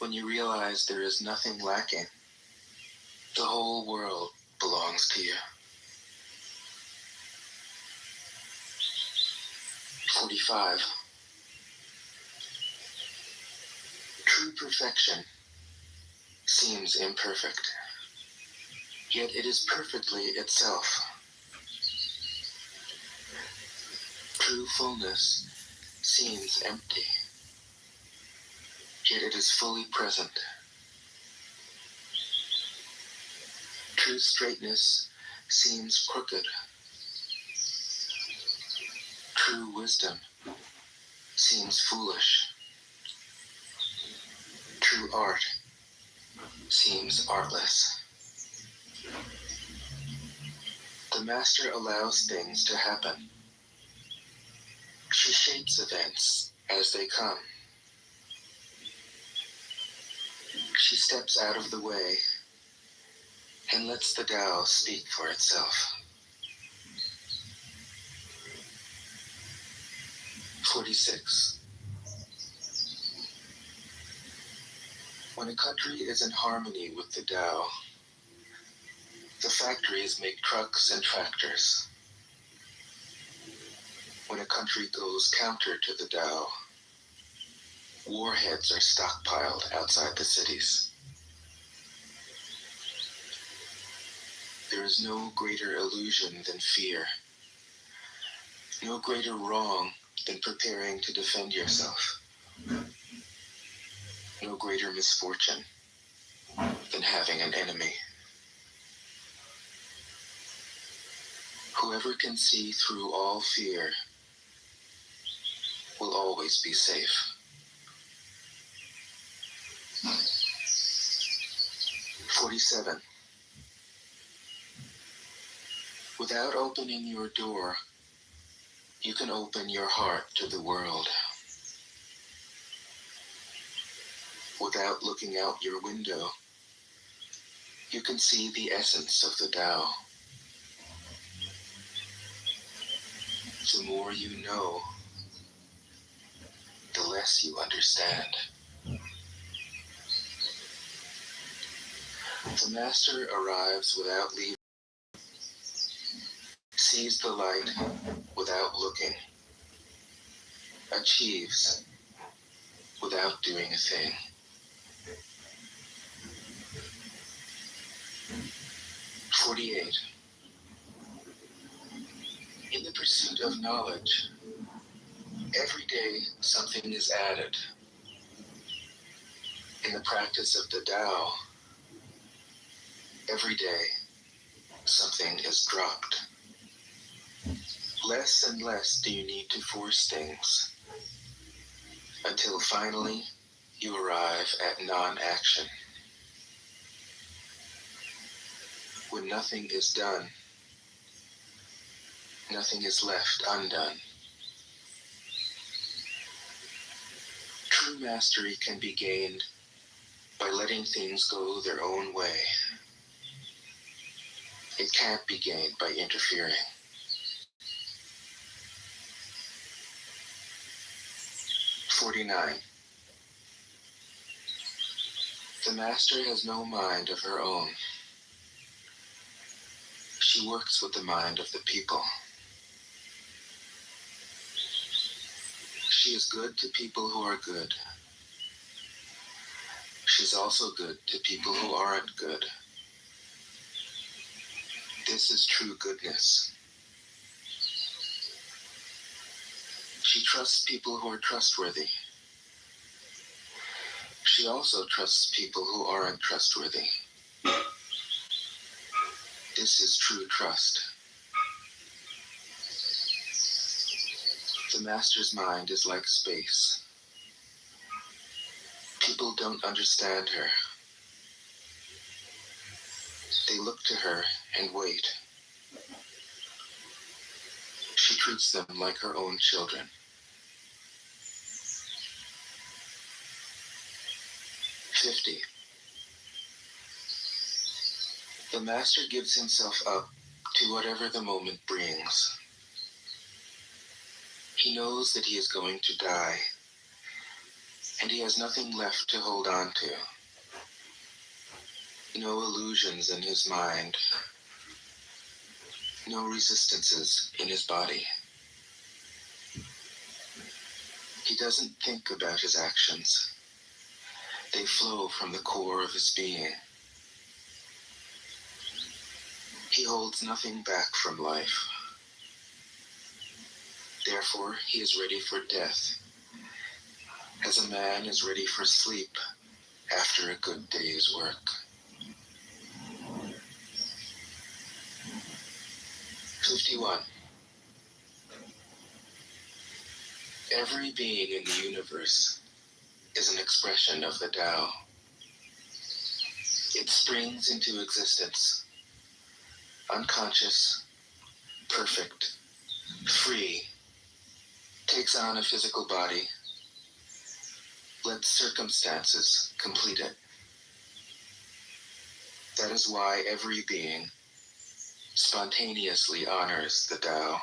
S1: When you realize there is nothing lacking, the whole world belongs to you. 45. True perfection seems imperfect, yet it is perfectly itself. True fullness seems empty, yet it is fully present. True straightness seems crooked. True wisdom seems foolish. True art seems artless. The Master allows things to happen. She shapes events as they come. She steps out of the way and lets the Tao speak for itself. 46. When a country is in harmony with the Tao, the factories make trucks and tractors. When a country goes counter to the Tao, warheads are stockpiled outside the cities. There is no greater illusion than fear, no greater wrong than preparing to defend yourself, no greater misfortune than having an enemy. Whoever can see through all fear will always be safe. "47. Without opening your door, you can open your heart to the world. Without looking out your window, you can see the essence of the Tao. The more you know, the less you understand. The master arrives without leaving, sees the light without looking, achieves without doing a thing. 48. In the pursuit of knowledge, every day something is added. In the practice of the Tao, every day something is dropped. Less and less do you need to force things, until finally you arrive at non-action. When nothing is done, nothing is left undone. True mastery can be gained by letting things go their own way. It can't be gained by interfering. 49. The master has no mind of her own. She works with the mind of the people. She is good to people who are good. She's also good to people who aren't good. This is true goodness. She trusts people who are trustworthy. She also trusts people who aren't trustworthy. This is true trust. The master's mind is like space. People don't understand her. They look to her and wait. She treats them like her own children. 50. The master gives himself up to whatever the moment brings. He knows that he is going to die, and he has nothing left to hold on to. No illusions in his mind, no resistances in his body. He doesn't think about his actions. They flow from the core of his being. He holds nothing back from life. Therefore, he is ready for death, as a man is ready for sleep after a good day's work. 51. Every being in the universe is an expression of the Tao. It springs into existence, unconscious, perfect, free, takes on a physical body, lets circumstances complete it. That is why every being spontaneously honors the Tao.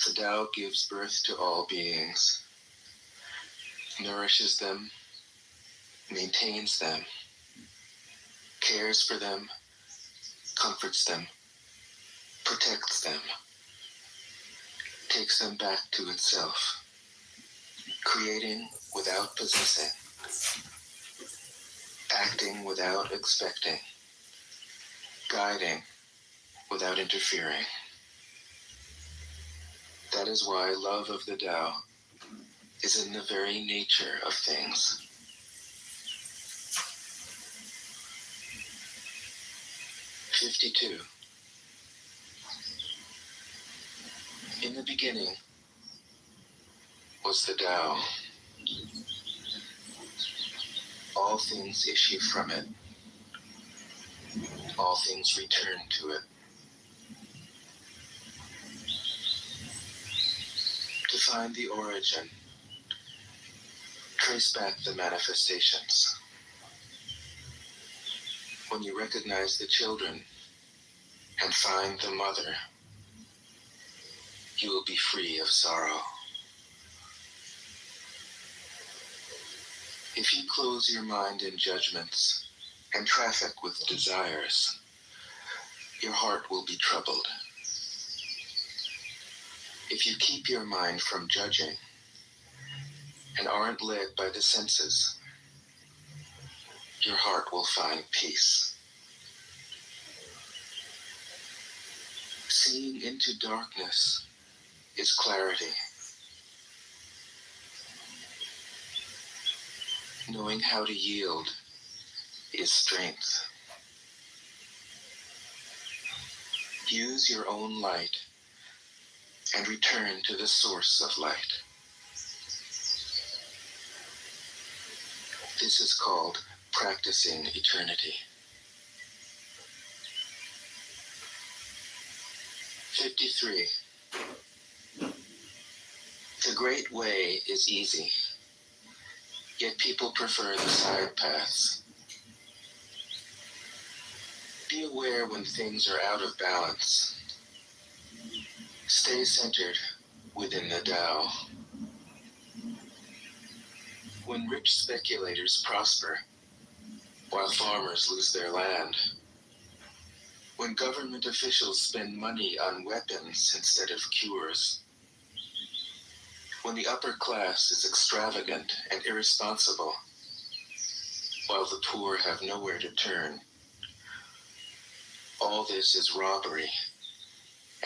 S1: The Tao gives birth to all beings, nourishes them, maintains them, cares for them, comforts them, protects them, takes them back to itself, creating without possessing, acting without expecting, guiding without interfering. That is why love of the Tao is in the very nature of things. (52) In the beginning was the Tao. All things issue from it. All things return to it. To find the origin, trace back the manifestations. When you recognize the children and find the mother, you will be free of sorrow. If you close your mind in judgments and traffic with desires, your heart will be troubled. If you keep your mind from judging and aren't led by the senses, your heart will find peace. Seeing into darkness is clarity. Knowing how to yield is strength. Use your own light and return to the source of light. This is called practicing eternity. 53. The great way is easy, yet people prefer the side paths. Be aware when things are out of balance. Stay centered within the Tao. When rich speculators prosper, while farmers lose their land, when government officials spend money on weapons instead of cures, when the upper class is extravagant and irresponsible, while the poor have nowhere to turn, all this is robbery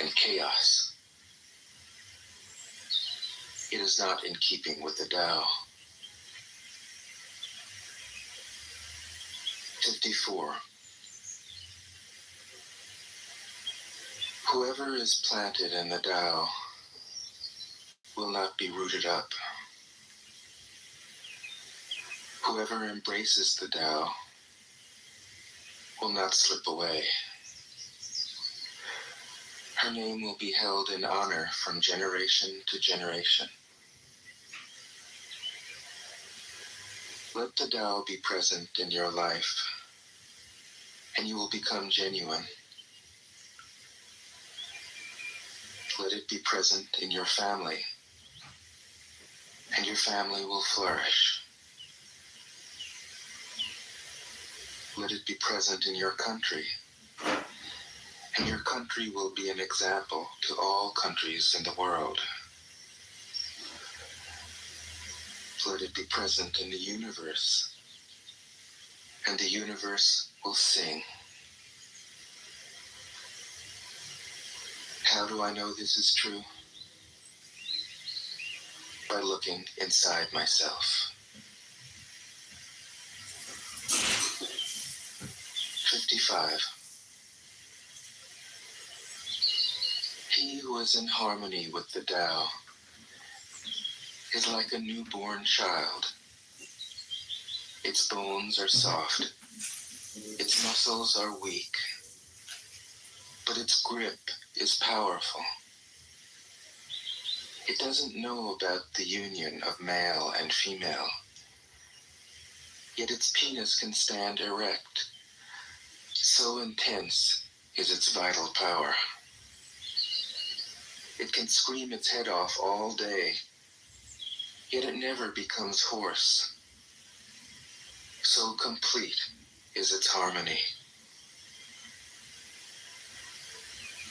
S1: and chaos. It is not in keeping with the Tao. 54. Whoever is planted in the Tao will not be rooted up. Whoever embraces the Tao will not slip away. Her name will be held in honor from generation to generation. Let the Tao be present in your life, and you will become genuine. Let it be present in your family, and your family will flourish. Let it be present in your country, and your country will be an example to all countries in the world. Let it be present in the universe, and the universe will sing. How do I know this is true? By looking inside myself. 55. He who is in harmony with the Tao is like a newborn child. Its bones are soft, its muscles are weak, but its grip is powerful. It doesn't know about the union of male and female, yet its penis can stand erect. So intense is its vital power. It can scream its head off all day, yet it never becomes hoarse. So complete is its harmony.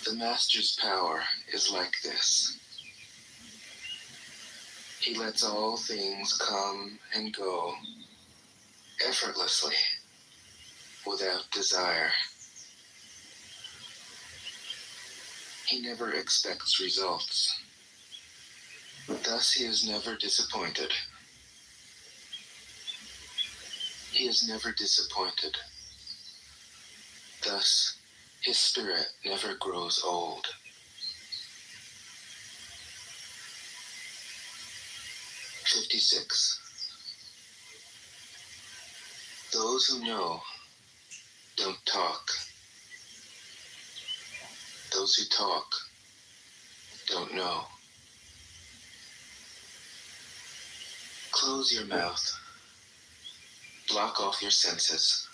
S1: The Master's power is like this. He lets all things come and go effortlessly. without desire. He never expects results. Thus he is never disappointed. He is never disappointed. Thus his spirit never grows old. 56. Those who know don't talk. Those who talk don't know. Close your mouth. Block off your senses.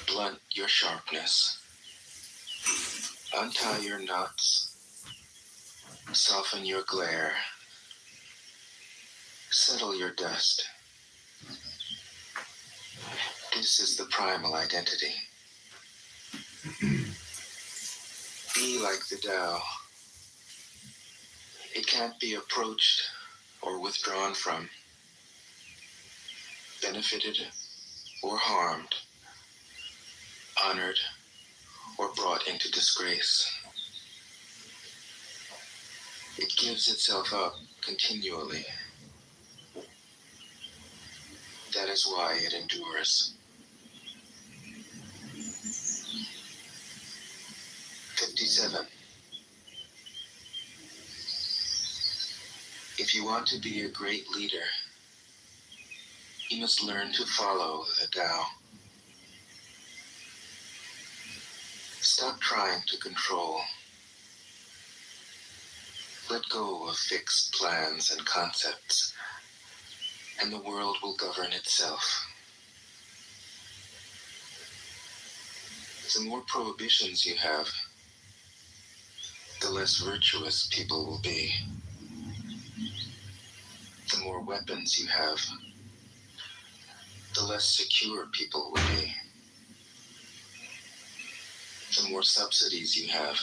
S1: Blunt your sharpness. Untie your knots. Soften your glare. Settle your dust. This is the primal identity. Be like the Tao. It can't be approached or withdrawn from, benefited or harmed, honored or brought into disgrace. It gives itself up continually. That is why it endures. 57. If you want to be a great leader, you must learn to follow the Tao. Stop trying to control. Let go of fixed plans and concepts, and the world will govern itself. The more prohibitions you have, the less virtuous people will be. The more weapons you have, the less secure people will be. The more subsidies you have,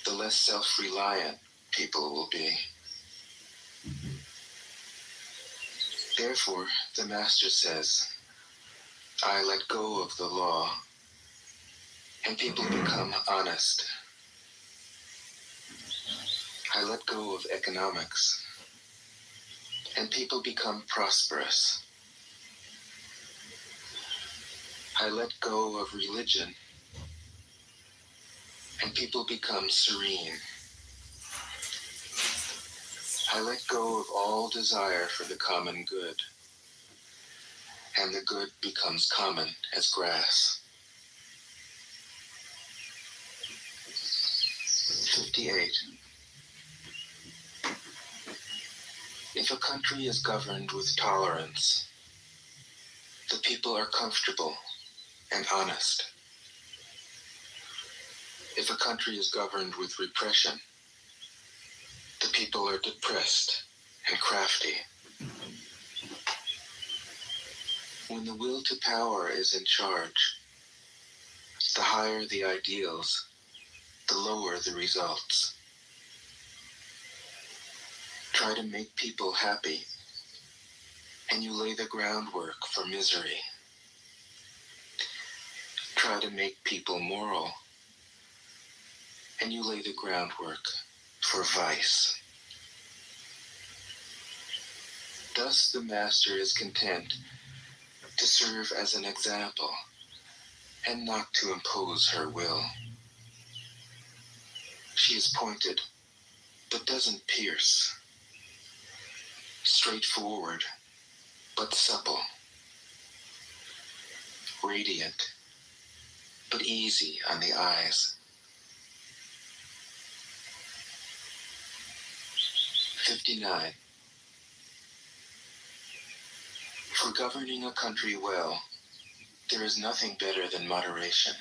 S1: the less self-reliant people will be. Therefore, the Master says, I let go of the law, and people become honest. I let go of economics, and people become prosperous. I let go of religion, and people become serene. I let go of all desire for the common good, and the good becomes common as grass. 58. If a country is governed with tolerance, the people are comfortable and honest. If a country is governed with repression, the people are depressed and crafty. When the will to power is in charge, the higher the ideals, the lower the results. Try to make people happy, and you lay the groundwork for misery. Try to make people moral, and you lay the groundwork for vice. Thus the Master is content to serve as an example and not to impose her will. She is pointed, but doesn't pierce. Straightforward, but supple. Radiant, but easy on the eyes. 59. For governing a country well, there is nothing better than moderation.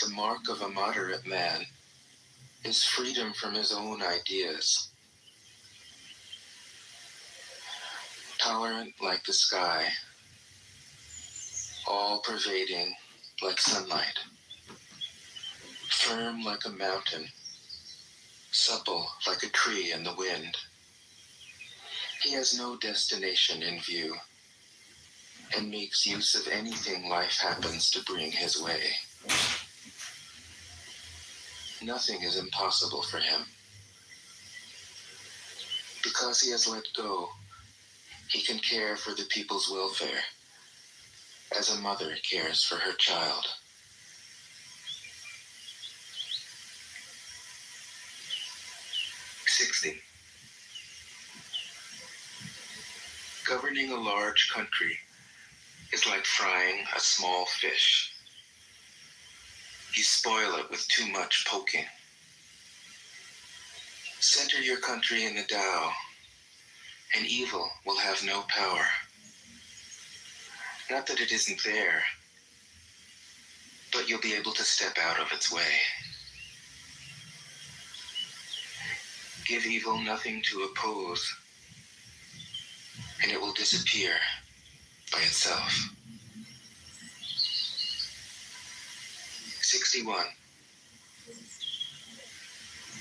S1: The mark of a moderate man is freedom from his own ideas. Tolerant like the sky, all-pervading like sunlight, firm like a mountain, supple like a tree in the wind. He has no destination in view and makes use of anything life happens to bring his way. Nothing is impossible for him. Because he has let go, he can care for the people's welfare as a mother cares for her child. '60. Governing a large country is like frying a small fish. You spoil it with too much poking. Center your country in the Tao, and evil will have no power. Not that it isn't there, but you'll be able to step out of its way. Give evil nothing to oppose, and it will disappear by itself. 61.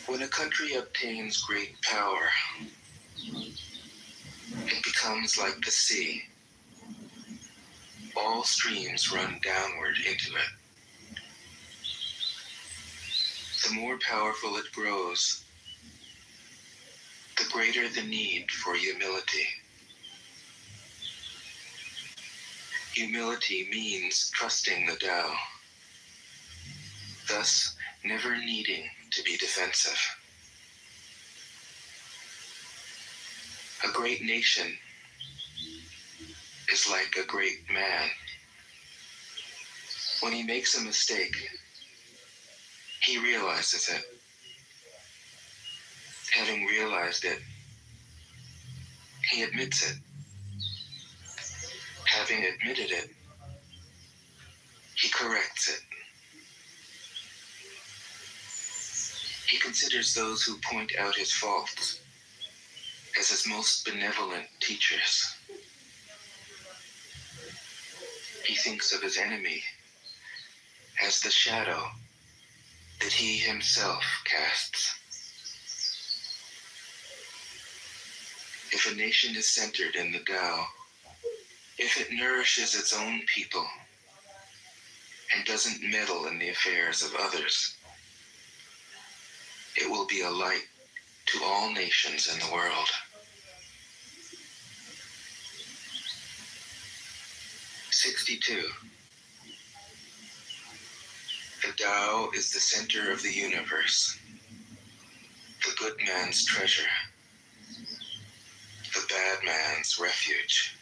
S1: When a country obtains great power, it becomes like the sea. All streams run downward into it. The more powerful it grows, the greater the need for humility. Humility means trusting the Tao, thus never needing to be defensive. A great nation is like a great man. When he makes a mistake, he realizes it. Having realized it, he admits it. Having admitted it, he corrects it. He considers those who point out his faults as his most benevolent teachers. He thinks of his enemy as the shadow that he himself casts. If a nation is centered in the Tao, if it nourishes its own people and doesn't meddle in the affairs of others, it will be a light to all nations in the world. 62. The Tao is the center of the universe, the good man's treasure, the bad man's refuge.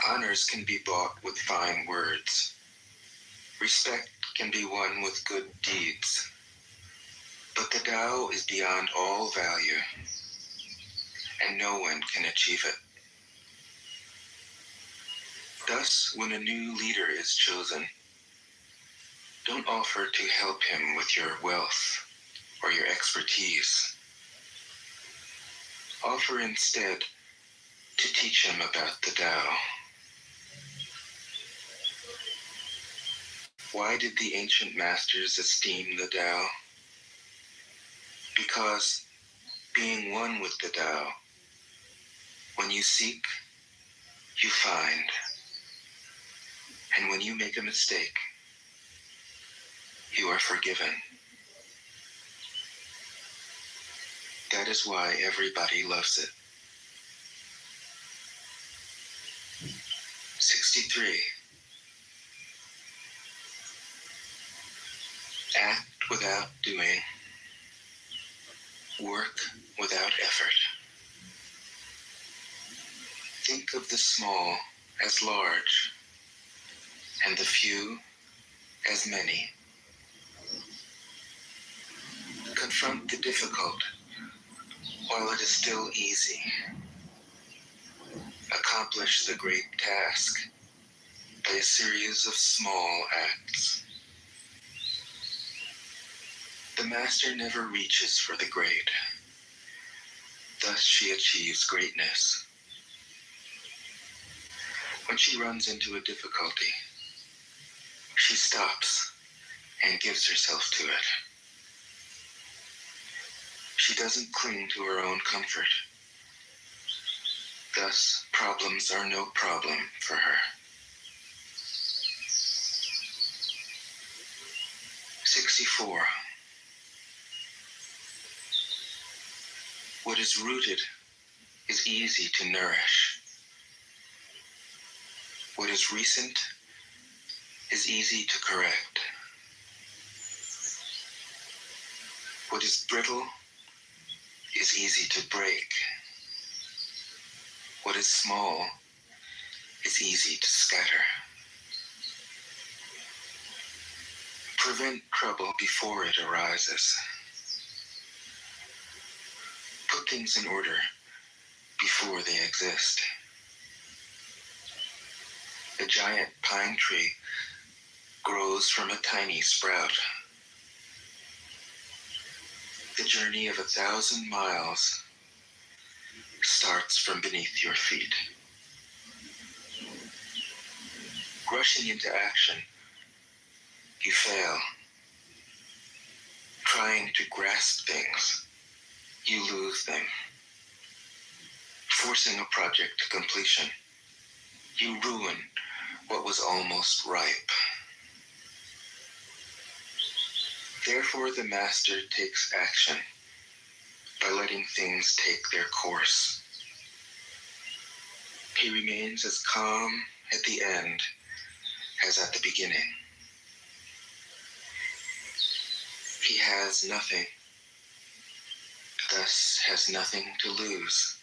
S1: Honors can be bought with fine words. Respect can be won with good deeds. But the Tao is beyond all value, and no one can achieve it. Thus, when a new leader is chosen, don't offer to help him with your wealth or your expertise. Offer instead to teach him about the Tao. Why did the ancient masters esteem the Tao? Because being one with the Tao, when you seek, you find. And when you make a mistake, you are forgiven. That is why everybody loves it. 63. Act without doing. Work without effort. Think of the small as large, and the few as many. Confront the difficult while it is still easy. Accomplish the great task by a series of small acts. The master never reaches for the great. Thus she achieves greatness. When she runs into a difficulty, she stops and gives herself to it. She doesn't cling to her own comfort. Thus, problems are no problem for her. 64. What is rooted is easy to nourish. What is recent is easy to correct. What is brittle is easy to break. What is small is easy to scatter. Prevent trouble before it arises. Put things in order before they exist. A giant pine tree grows from a tiny sprout. The journey of 1,000 miles starts from beneath your feet. Rushing into action, you fail. Trying to grasp things, you lose them. Forcing a project to completion, you ruin what was almost ripe. Therefore, the master takes action by letting things take their course. He remains as calm at the end as at the beginning. He has nothing, thus has nothing to lose.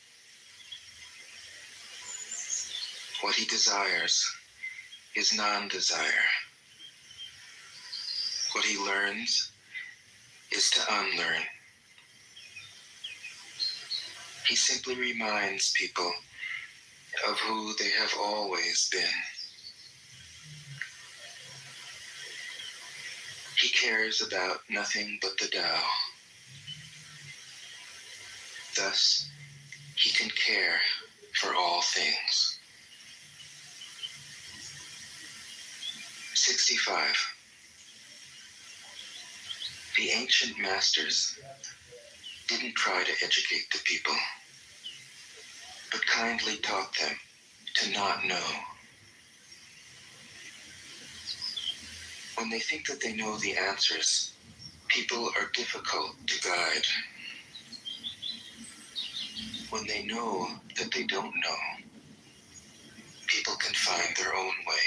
S1: What he desires is non-desire. What he learns is to unlearn. He simply reminds people of who they have always been. He cares about nothing but the Tao. Thus, he can care for all things. 65. The ancient masters didn't try to educate the people, but kindly taught them to not know. When they think that they know the answers, people are difficult to guide. When they know that they don't know, people can find their own way.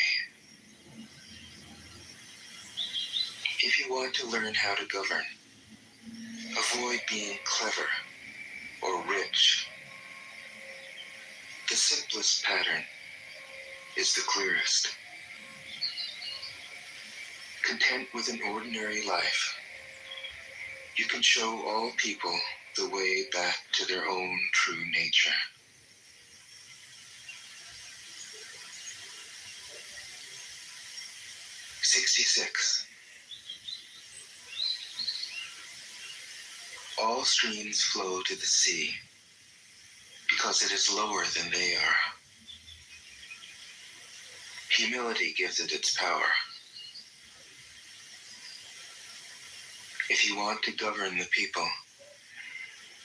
S1: If you want to learn how to govern, avoid being clever or rich. The simplest pattern is the clearest. Content with an ordinary life, you can show all people the way back to their own true nature. '66. All streams flow to the sea because it is lower than they are. Humility gives it its power. If you want to govern the people,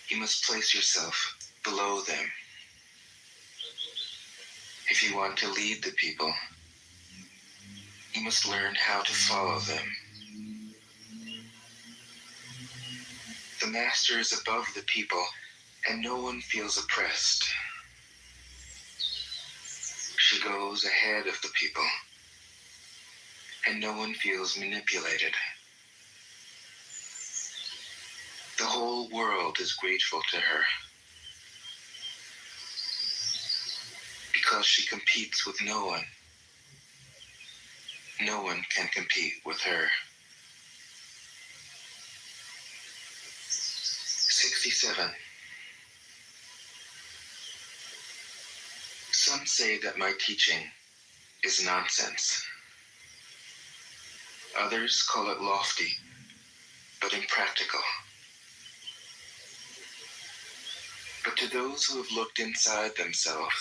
S1: you must place yourself below them. If you want to lead the people, you must learn how to follow them. The master is above the people, and no one feels oppressed. She goes ahead of the people, and no one feels manipulated. The whole world is grateful to her because she competes with no one. No one can compete with her. 67. Some say that my teaching is nonsense. Others call it lofty, but impractical. But to those who have looked inside themselves,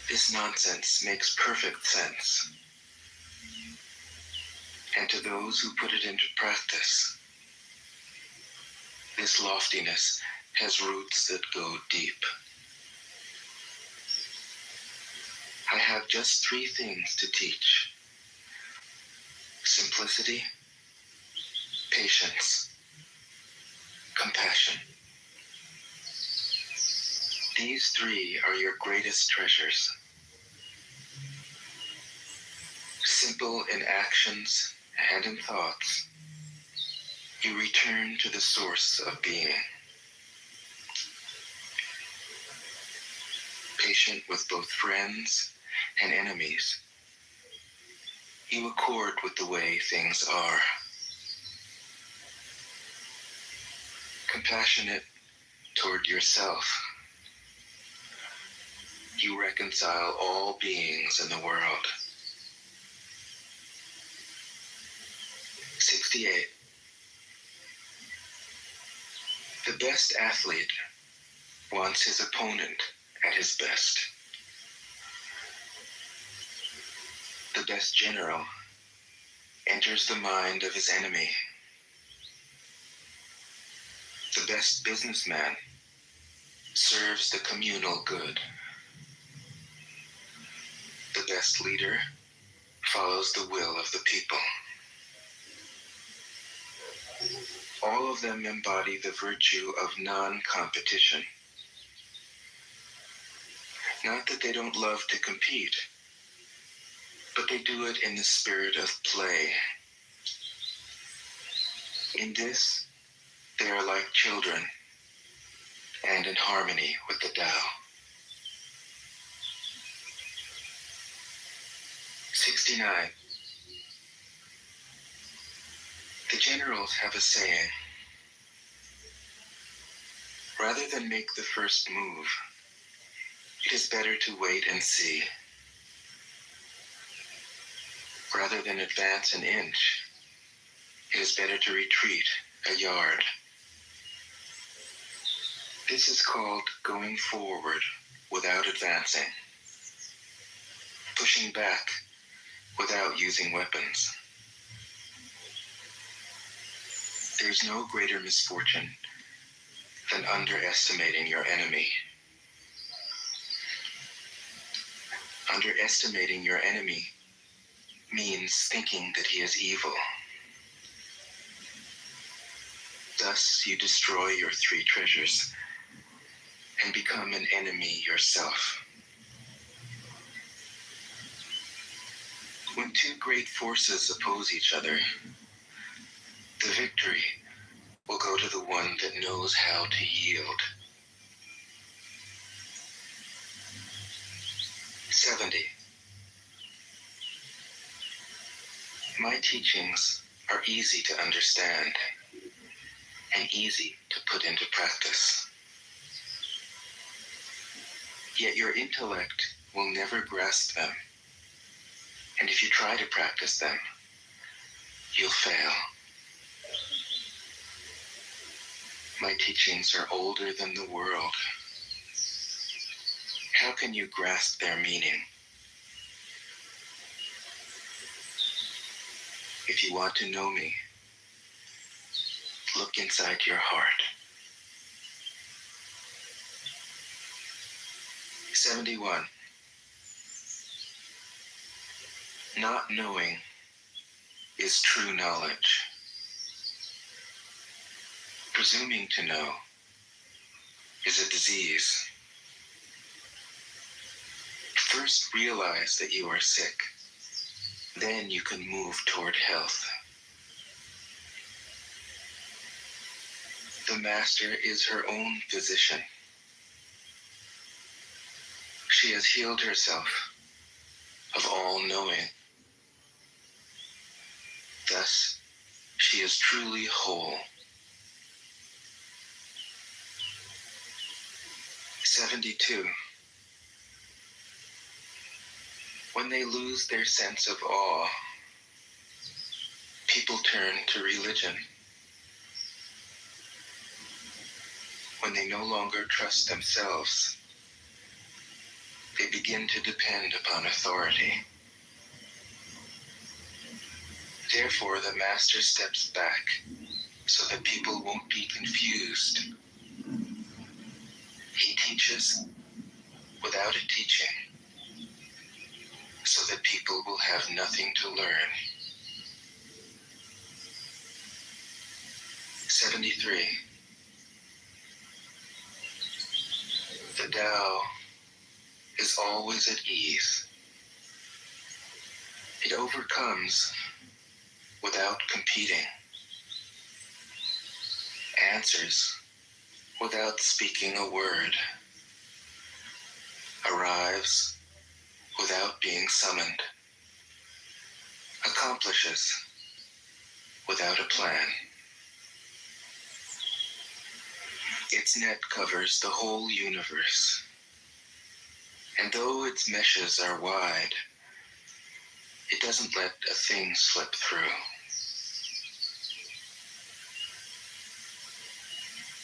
S1: this nonsense makes perfect sense. And to those who put it into practice, This loftiness has roots that go deep. I have just 3 things to teach: simplicity, patience, compassion. These 3 are your greatest treasures. Simple in actions and in thoughts, you return to the source of being. Patient with both friends and enemies, you accord with the way things are. Compassionate toward yourself, you reconcile all beings in the world. 68. The best athlete wants his opponent at his best. The best general enters the mind of his enemy. The best businessman serves the communal good. The best leader follows the will of the people. All of them embody the virtue of non-competition. Not that they don't love to compete, but they do it in the spirit of play. In this, they are like children and in harmony with the Tao. 69. The generals have a saying: rather than make the first move, it is better to wait and see. Rather than advance an inch, it is better to retreat a yard. This is called going forward without advancing, pushing back without using weapons. There's no greater misfortune than underestimating your enemy. Underestimating your enemy means thinking that he is evil. Thus, you destroy your 3 treasures and become an enemy yourself. When 2 great forces oppose each other, the victory will go to the one that knows how to yield. 70. My teachings are easy to understand and easy to put into practice. Yet your intellect will never grasp them, and if you try to practice them, you'll fail. My teachings are older than the world. How can you grasp their meaning? If you want to know me, look inside your heart. 71. Not knowing is true knowledge. Presuming to know is a disease. First realize that you are sick. Then you can move toward health. The master is her own physician. She has healed herself of all knowing. Thus, she is truly whole. 72. When they lose their sense of awe, people turn to religion. When they no longer trust themselves, they begin to depend upon authority. Therefore, the master steps back so that people won't be confused. He teaches without a teaching, so that people will have nothing to learn. 73. The Tao is always at ease. It overcomes without competing, answers without speaking a word, arrives without being summoned, accomplishes without a plan. Its net covers the whole universe, and though its meshes are wide, it doesn't let a thing slip through.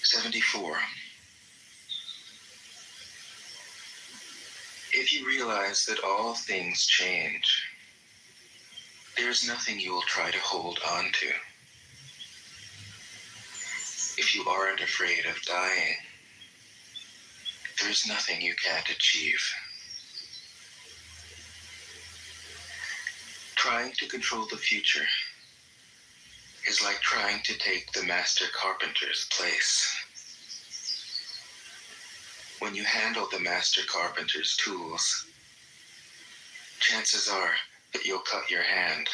S1: 74. If you realize that all things change, there is nothing you will try to hold on to. If you aren't afraid of dying, there is nothing you can't achieve. Trying to control the future is like trying to take the master carpenter's place. When you handle the master carpenter's tools, chances are that you'll cut your hand.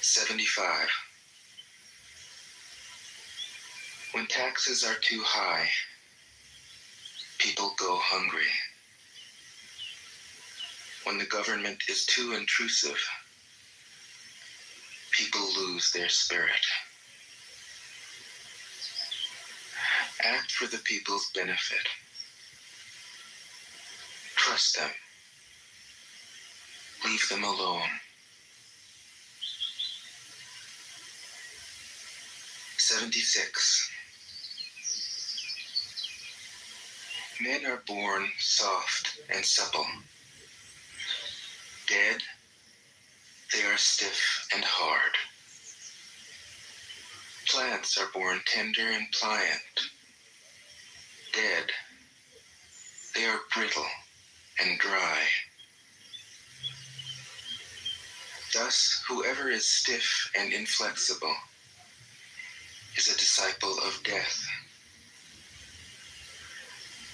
S1: 75. When taxes are too high, people go hungry. When the government is too intrusive, people lose their spirit. Act for the people's benefit. Trust them. Leave them alone. 76. Men are born soft and supple. Dead, they are stiff and hard. Plants are born tender and pliant. Dead, they are brittle and dry. Thus, whoever is stiff and inflexible is a disciple of death.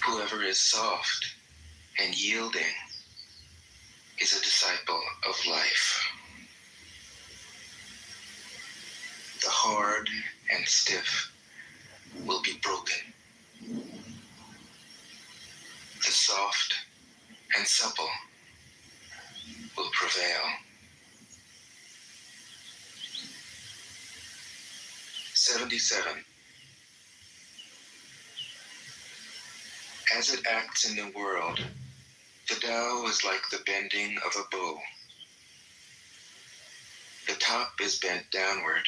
S1: Whoever is soft and yielding is a disciple of life. The hard and stiff will be broken. The soft and supple will prevail. 77. As it acts in the world, the Tao is like the bending of a bow. The top is bent downward.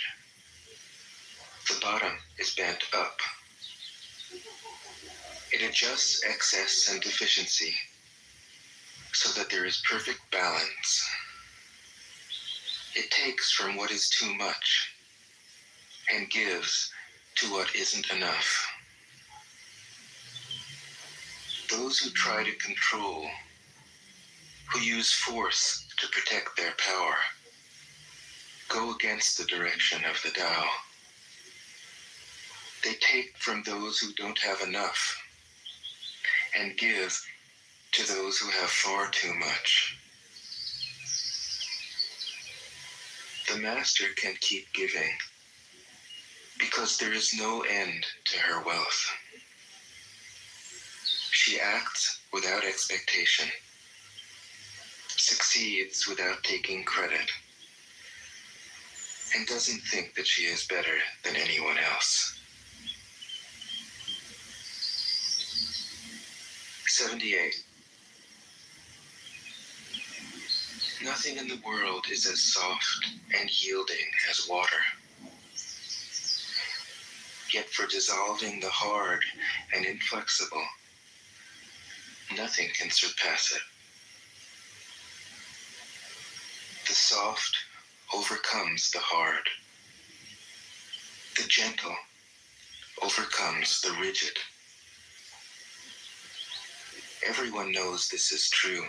S1: The bottom is bent up. It adjusts excess and deficiency so that there is perfect balance. It takes from what is too much and gives to what isn't enough. Those who try to control, who use force to protect their power, go against the direction of the Tao. They take from those who don't have enough and give to those who have far too much. The master can keep giving because there is no end to her wealth. She acts without expectation, succeeds without taking credit, and doesn't think that she is better than anyone else. 78. Nothing in the world is as soft and yielding as water. Yet for dissolving the hard and inflexible, nothing can surpass it. The soft overcomes the hard. The gentle overcomes the rigid. Everyone knows this is true,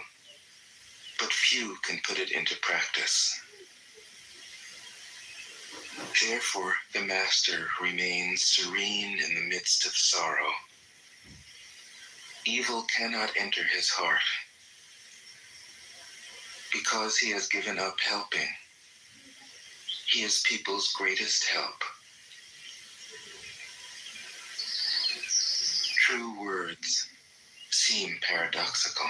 S1: but few can put it into practice. Therefore, the master remains serene in the midst of sorrow. Evil cannot enter his heart, because he has given up helping. He is people's greatest help. True words seem paradoxical.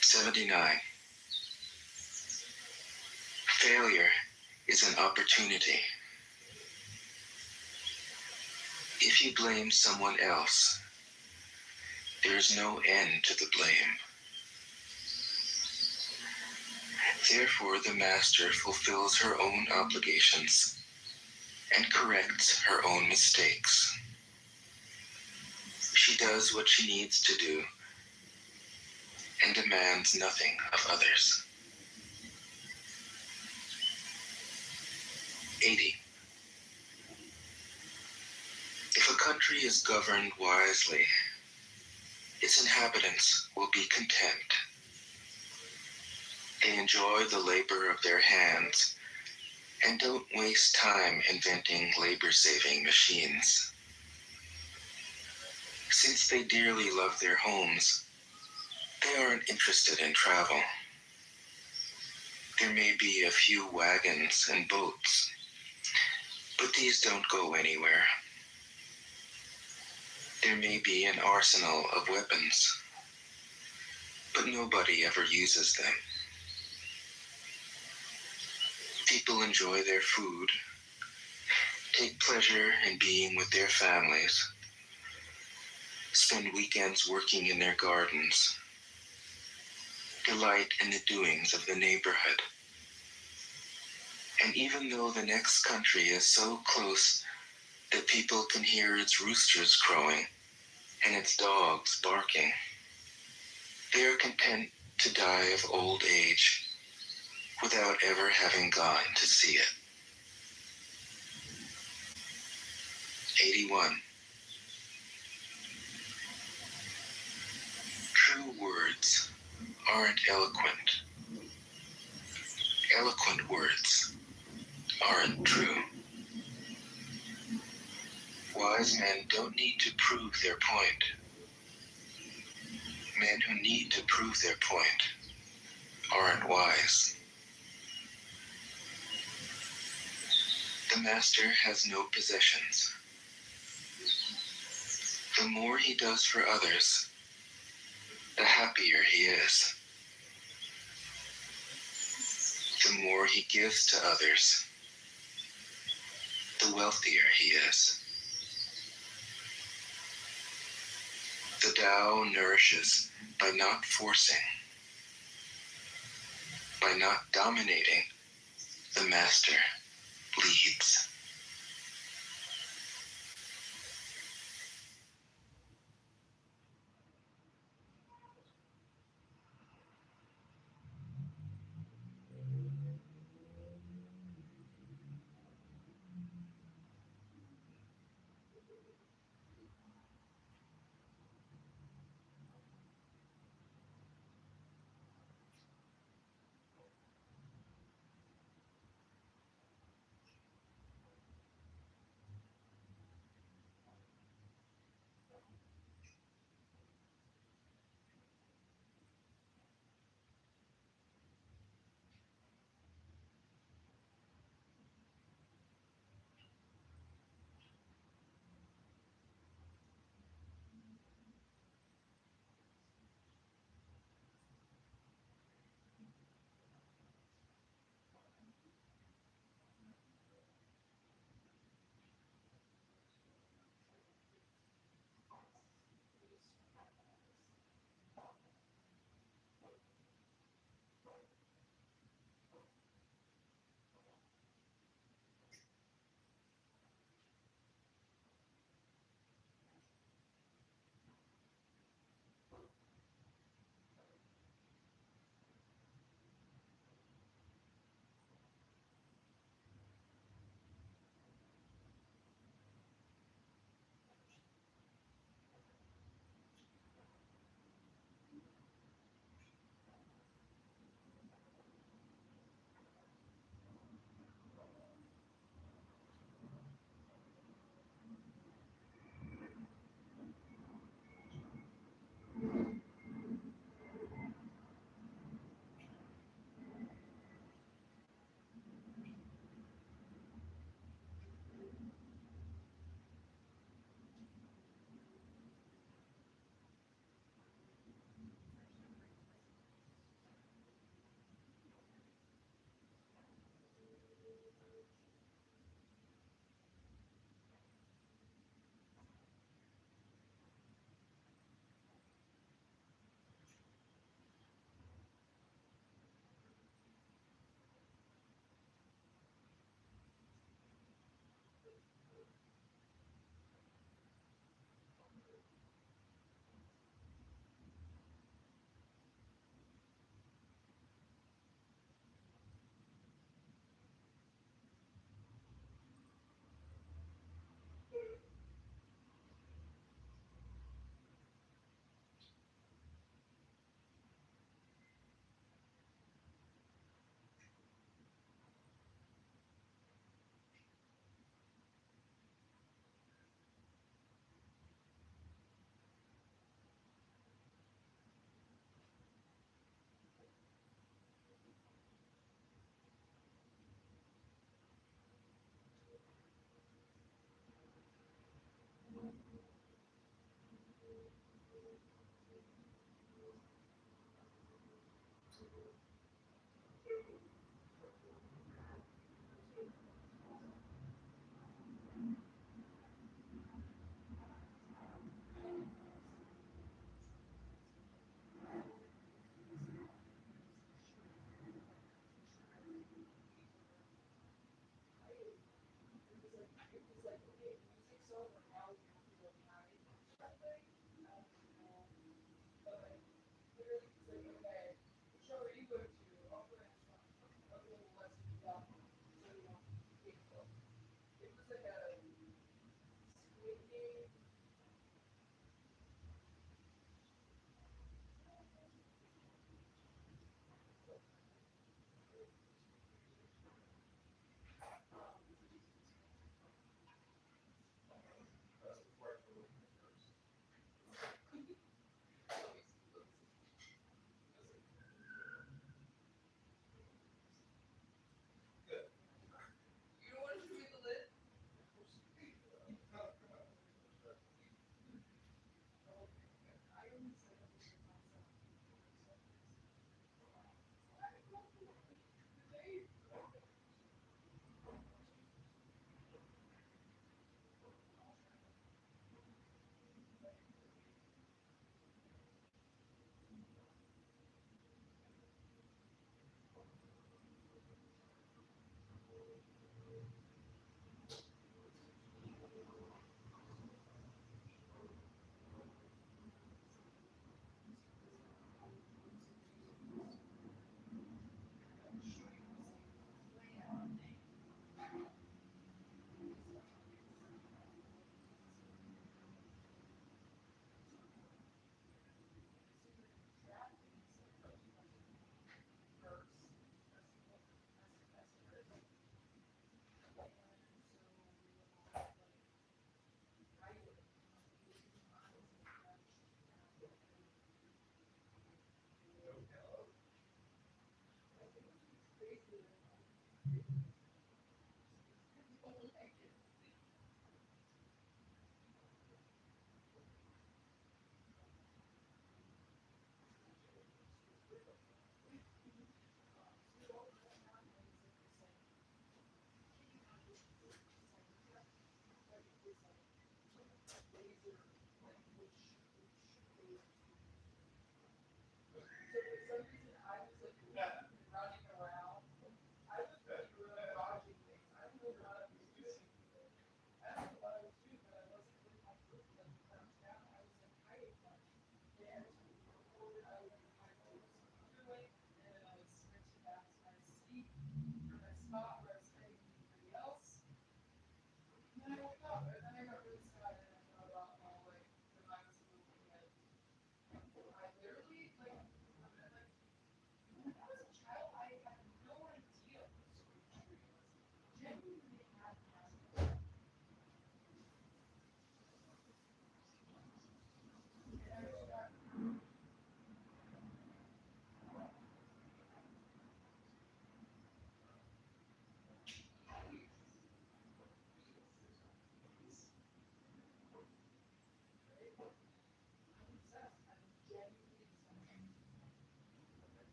S1: 79. Failure is an opportunity. If you blame someone else, there is no end to the blame. Therefore, the master fulfills her own obligations and corrects her own mistakes. She does what she needs to do and demands nothing of others. 80. If a country is governed wisely, its inhabitants will be content. They enjoy the labor of their hands and don't waste time inventing labor-saving machines. Since they dearly love their homes, they aren't interested in travel. There may be a few wagons and boats, but these don't go anywhere. There may be an arsenal of weapons, but nobody ever uses them. People enjoy their food, take pleasure in being with their families, spend weekends working in their gardens, delight in the doings of the neighborhood. And even though the next country is so close that people can hear its roosters crowing and its dogs barking, they are content to die of old age without ever having gone to see it. 81. True words aren't eloquent. Eloquent words aren't true. Wise men don't need to prove their point. Men who need to prove their point aren't wise. The master has no possessions. The more he does for others, the happier he is. The more he gives to others, the wealthier he is. The Tao nourishes by not forcing, by not dominating. The master leads.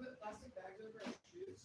S2: put plastic bags over our shoes?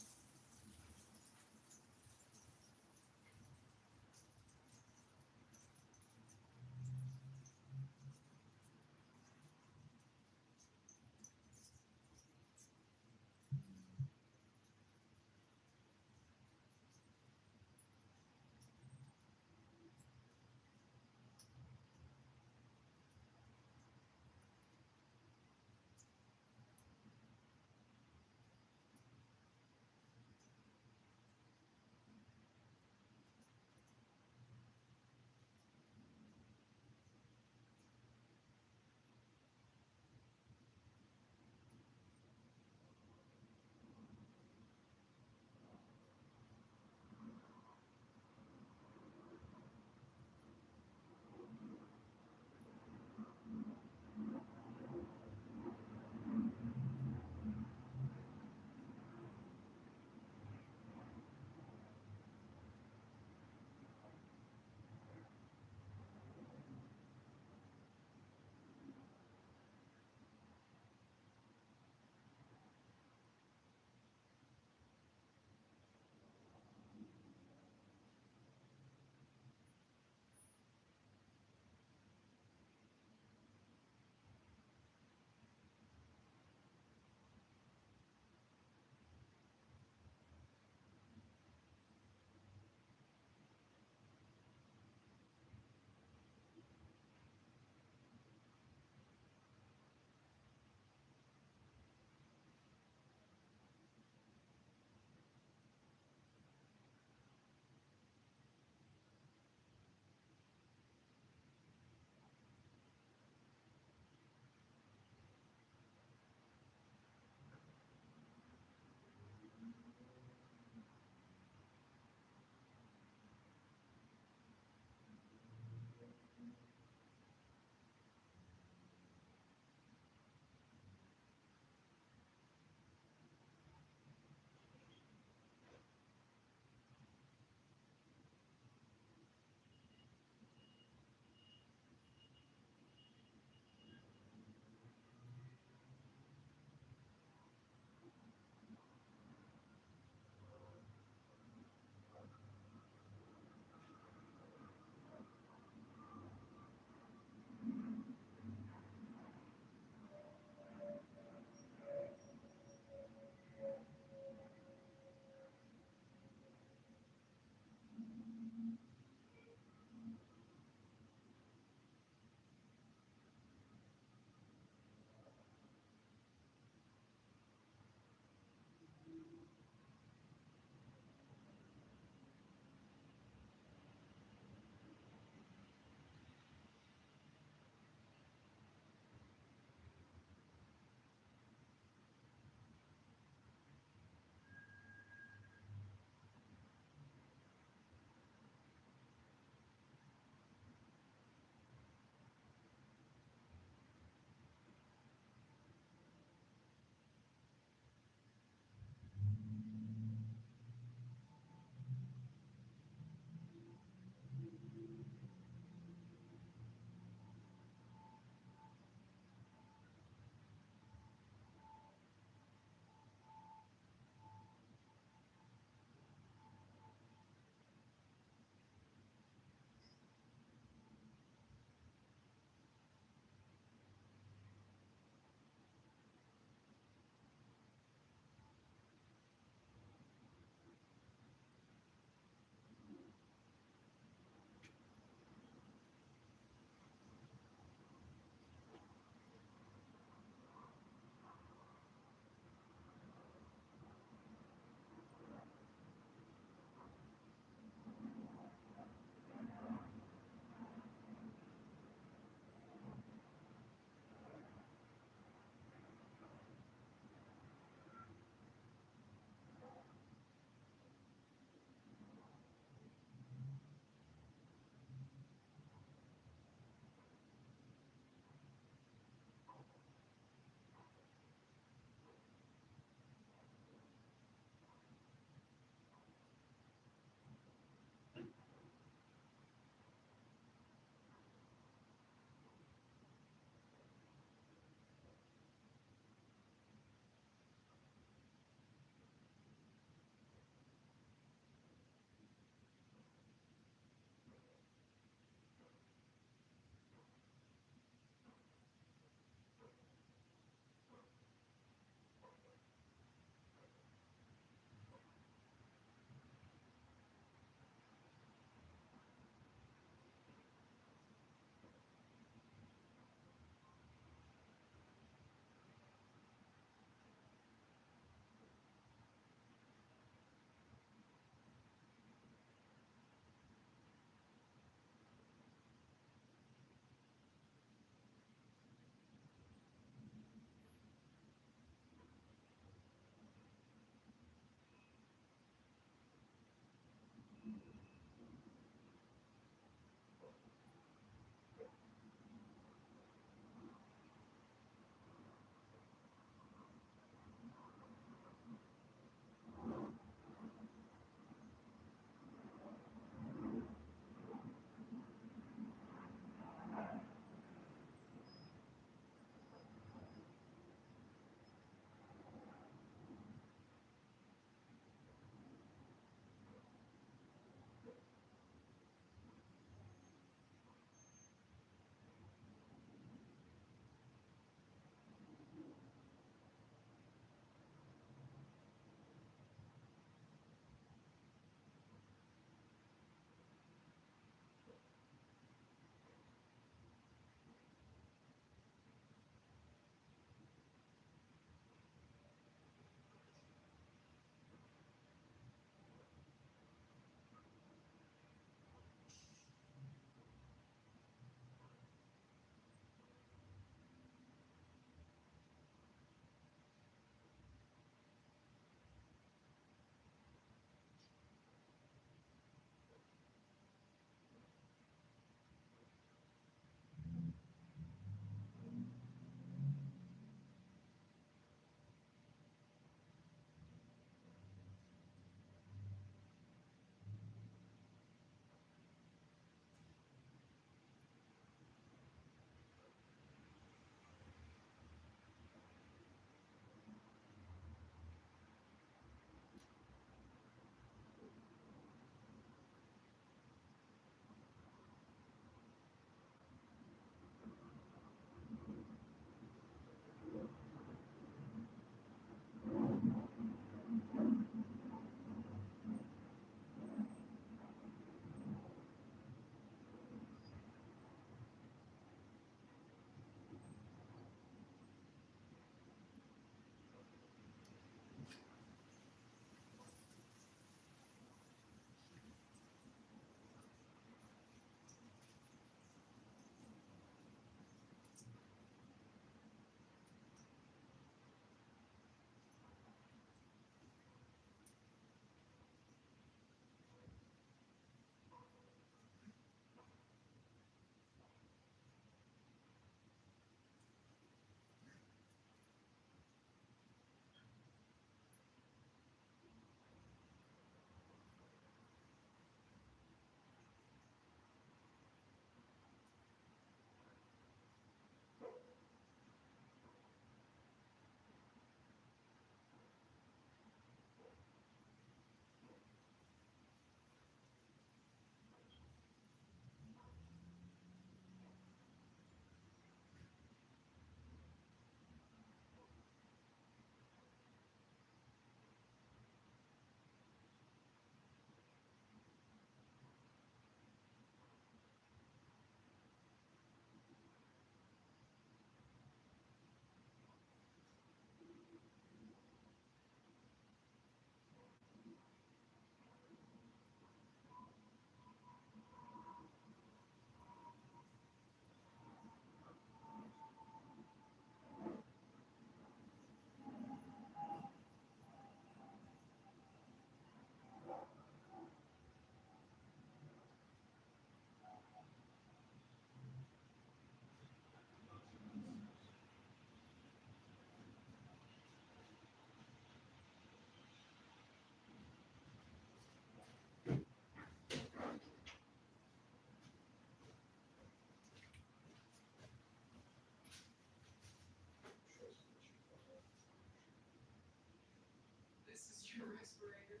S2: your respirator?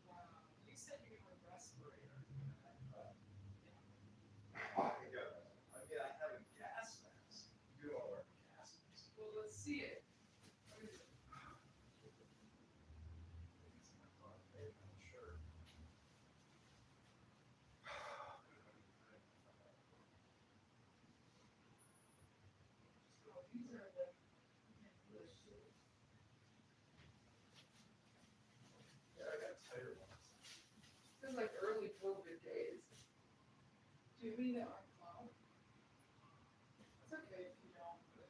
S2: Wow. You said you were a respirator.
S3: I have a gas mask. You don't wear gas masks.
S2: Well, let's see it. What is it?
S3: Sure.
S2: Oh, these are like delicious.
S3: Yeah, I got tighter ones.
S2: This is like early COVID days. Do you mean that aren't cloud? It's okay if you don't, but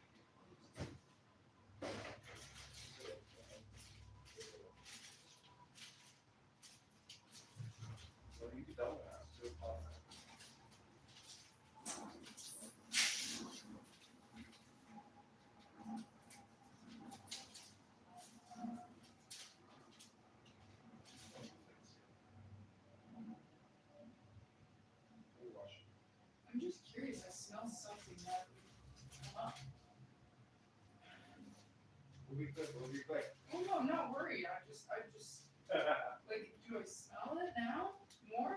S3: So you don't have to apply.
S2: I'm just curious. I smell something that would come up.
S3: We'll be quick. We'll be quick.
S2: Oh no, I'm not worried. I just like. Do I smell it now? More?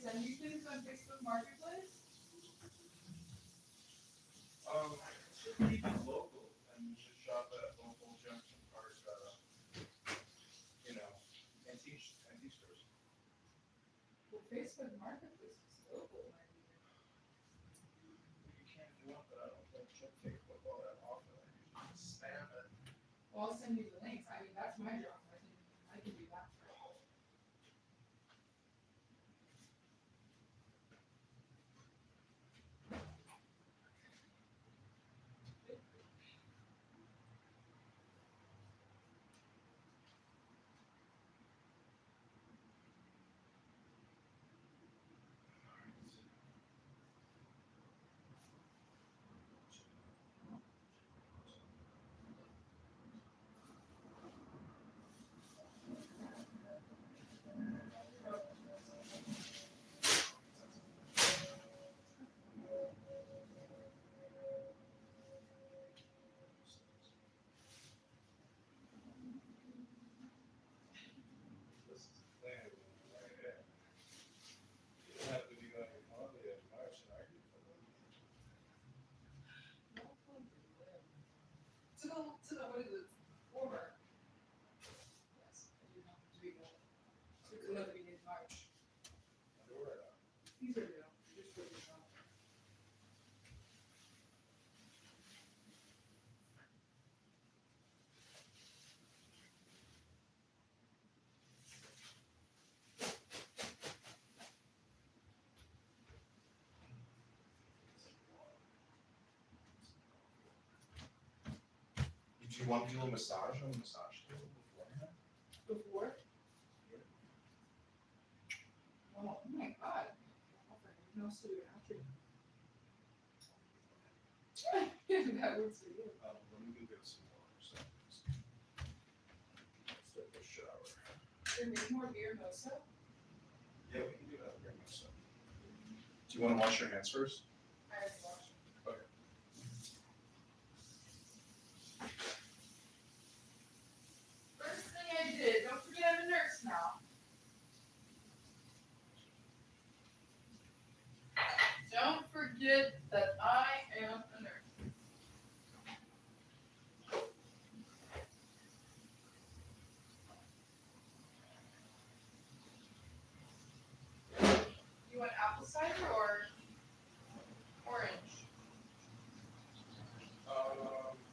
S2: send you things on Facebook Marketplace?
S3: Just keep it local and just shop at local junction cars, antique stores.
S2: Well, Facebook Marketplace is local, my dear.
S3: You can do it, but I don't like check Facebook all that often. I usually just spam it.
S2: Well, I'll send you the links. I mean, that's my job. I can do that.
S3: This is the plan right here. You don't have to be on your holiday in March and argue for them.
S2: To the, what is it, former. Yes, I do not to be that. To the living in March.
S3: Underwear or not?
S2: These are real, just for your job.
S3: Did you want to do a massage on the massage table beforehand?
S2: Before? Oh my god. No sugar after. That works for you.
S3: Let me go get some water, so. Let's take a shower.
S2: There may be more beer, no soap.
S3: Yeah, we can do that. Bring this up. Do you want to wash your hands first?
S2: I already washed.
S3: Okay.
S2: First thing I did, don't forget I'm a nurse now. Don't forget that I am a nurse. You want apple cider or orange?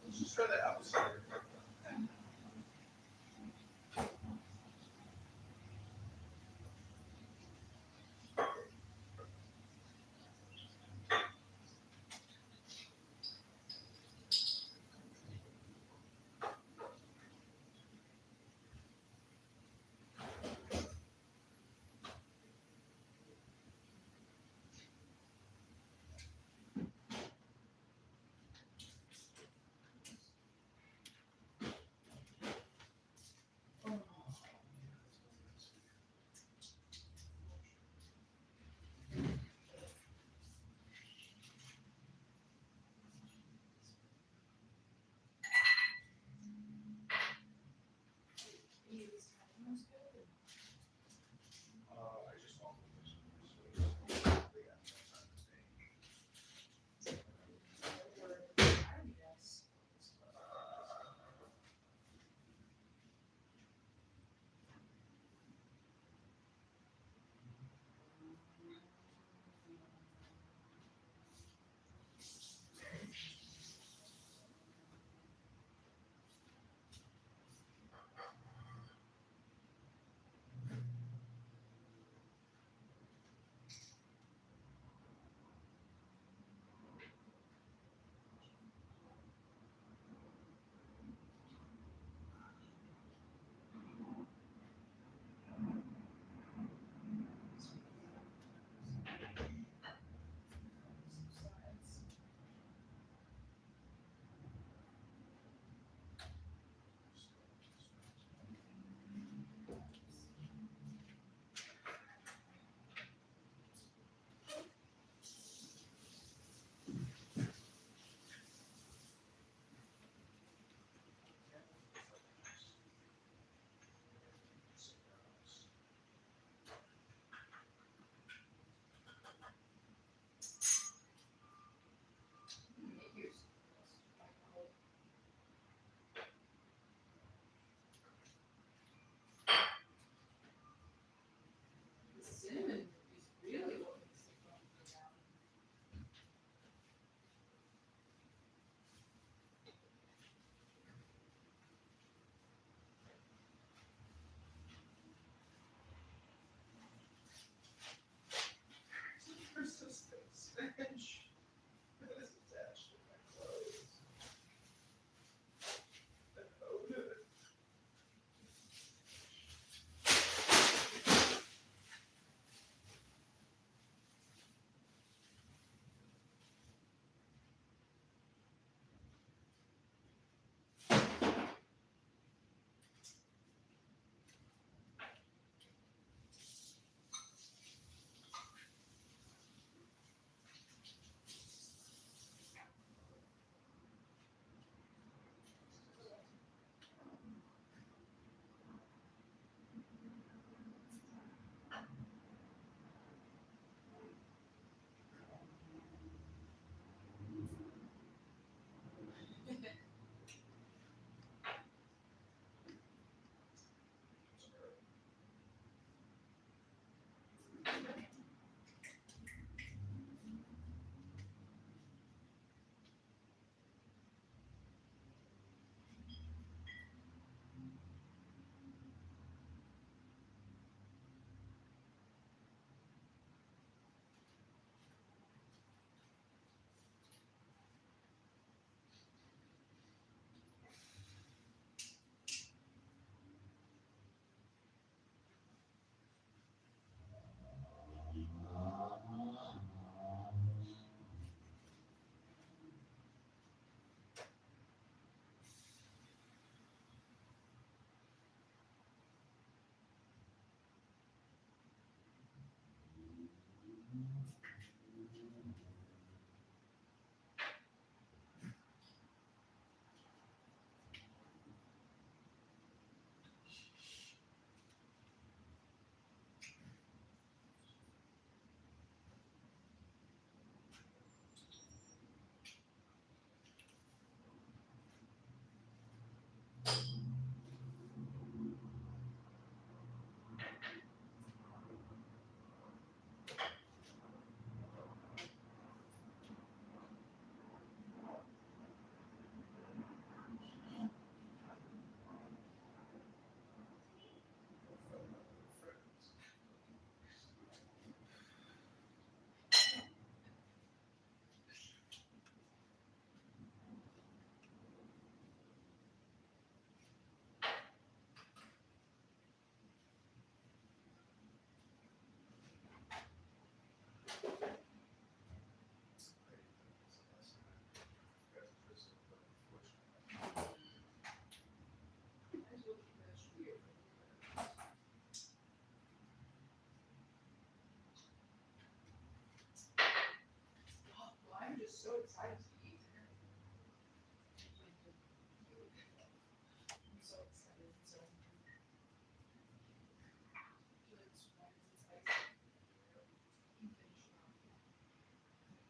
S3: Let's just try the apple cider.
S2: I just look at this weird. Oh, well, I'm just so excited to eat dinner. I'm so excited, so. It's spicy. You can finish it off.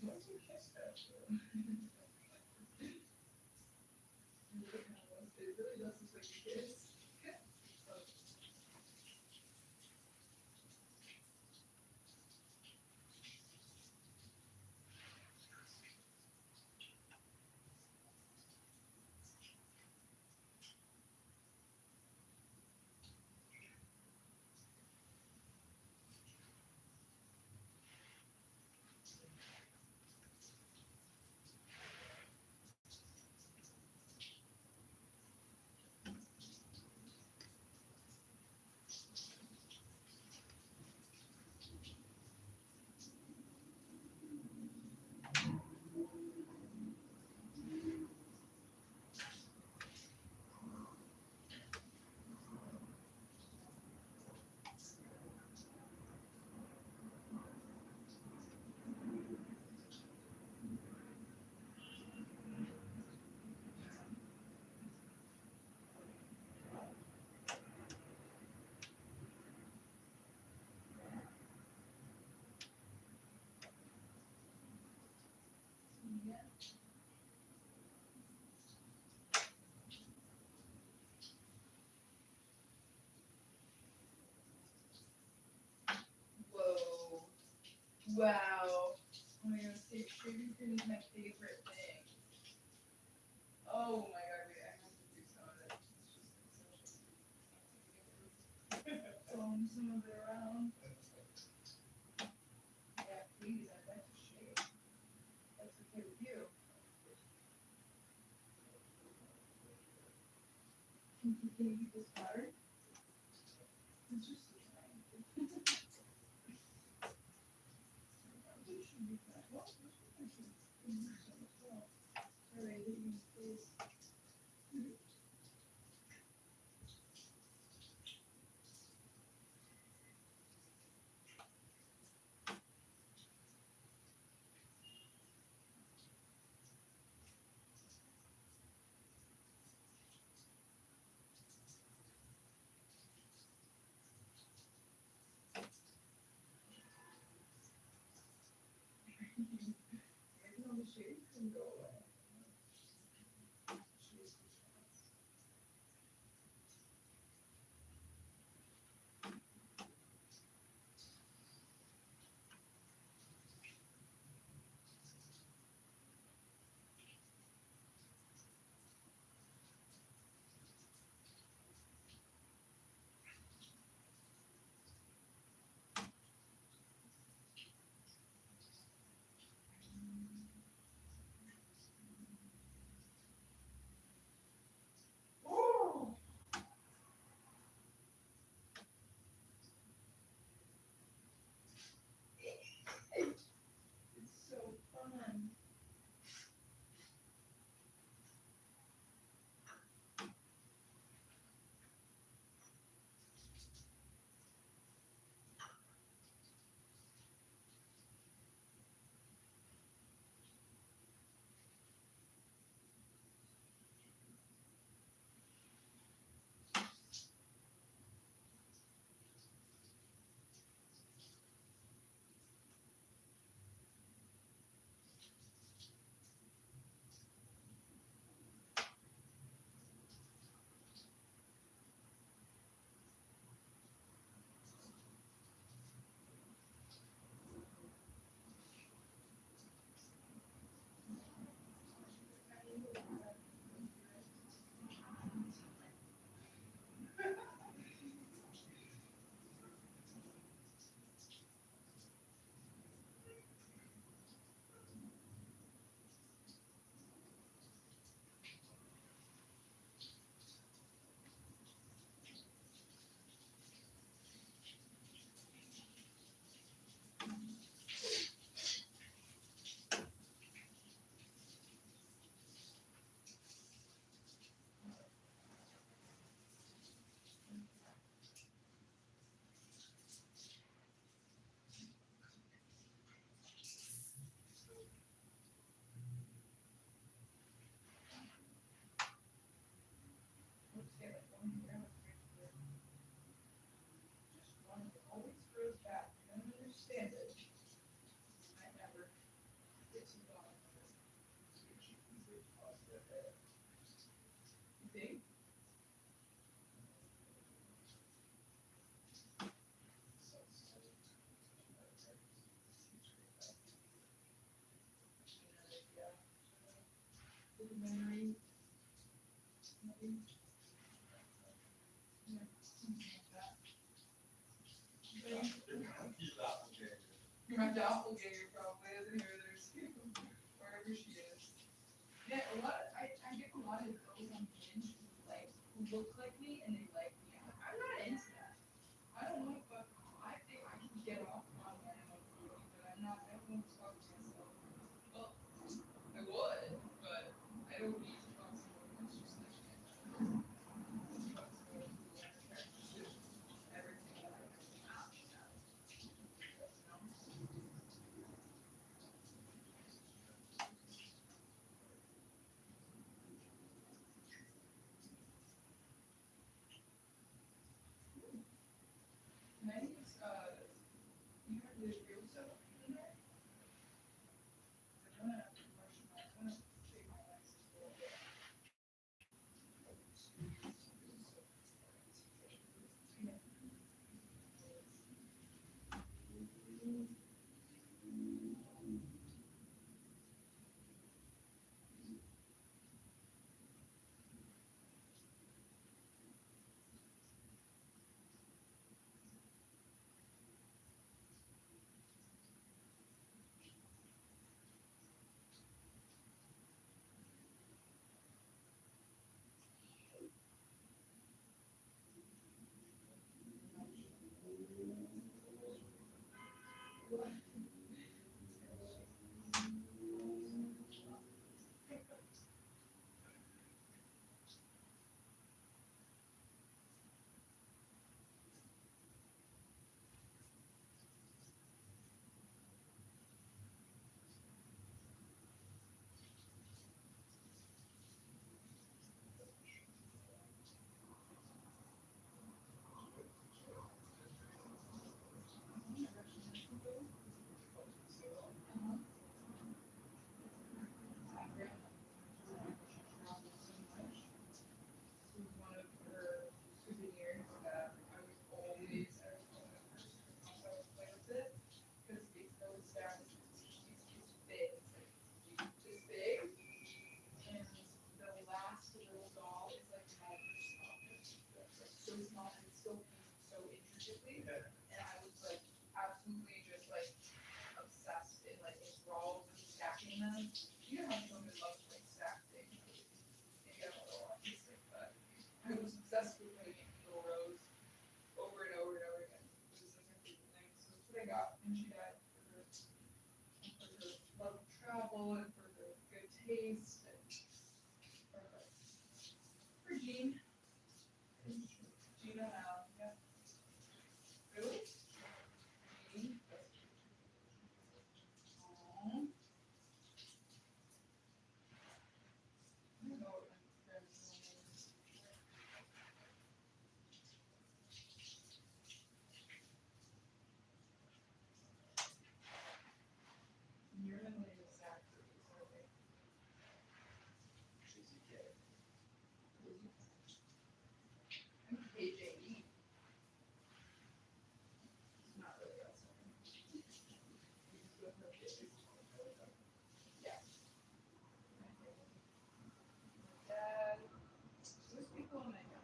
S3: What's a kiss capture?
S2: It really does look like a kiss. Yeah. Whoa. Wow. Oh my god, shaving cream is my favorite thing. Oh my god, wait, I have to do some of it. Throwing some of it around. Yeah, please, I'd like to shave. That's okay with you. Can you keep this powder? It's just so tiny. It should be fine. Well, this one I should use some as well. Alright, hit me, please. Maybe all the shades can go away. Shades can pass. think. Yeah. Good memory. Maybe. Yeah, something like that. My doppelganger probably isn't here. There's wherever she is. Yeah, I get a lot of girls on Hinge who look like me and they like me. I'm not into that. I don't know, but I think I can get off on that and but I'm not. I don't want to fuck myself. Well, I would, but I don't need to fuck someone who's just like me. Fuck someone who attracted to everything that I have. You know? Can I use you have the real stuff in there? I wanna brush my, I wanna take my license a little bit. This was one of her souvenirs that I was always, I was one of the first ones I would play with it, because it goes down, it's big, it's like this big, and the last little doll is like microscopic, like so small, and it's still painted so intricately, and I was like absolutely just like obsessed in like enthralled with stacking them. You know how women love to like stack things, maybe I'm a little autistic, but I was obsessed with putting it in little rows over and over and over again. It was like my favorite thing. So that's what I got when she died for her love of travel and for her good taste and for her for Jean. Gina now, yeah. Really? Jean? Aww. I don't know what my friend's name is. Your middle name is Zachary, so okay. I'm KJE. It's not really that song. You just don't know it. Yeah. My family. My dad. There's people in my house.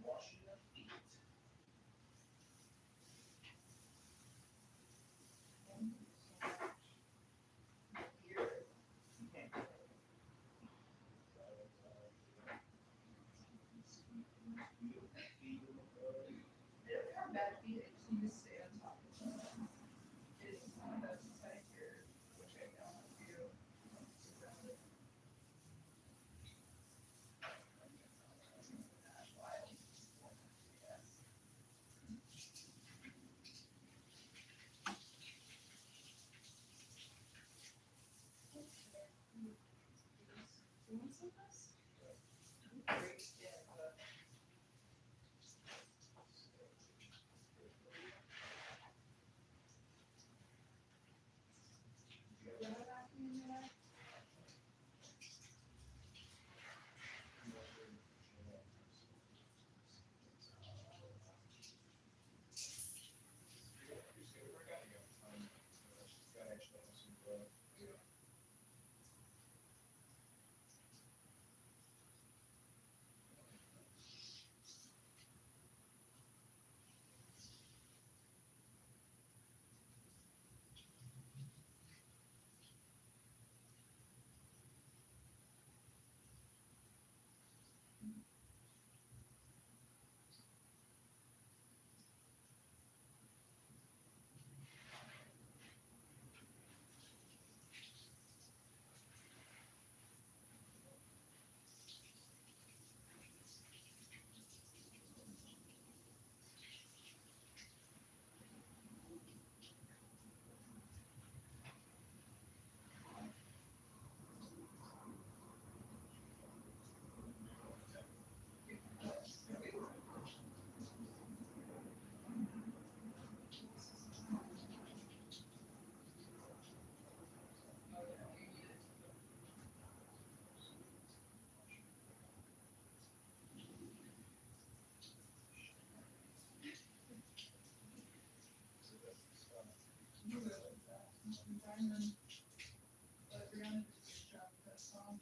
S3: washing their feet.
S2: Here, they don't have bad feet, they just need to stay on top of them. Getting some of that inside here, which I know how to do. You want some of this? Great, yeah, but. Do you have a vacuum in there? You will like that. And then, but you're gonna do a good job with that song.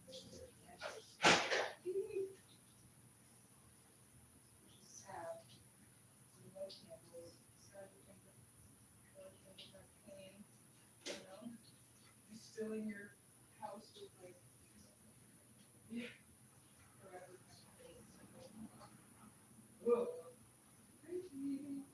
S2: Sad. We love candles. Sad to think of color candles are pain, you know? You're still in your house with like, yeah, forever kind of thing. Whoa. Crazy.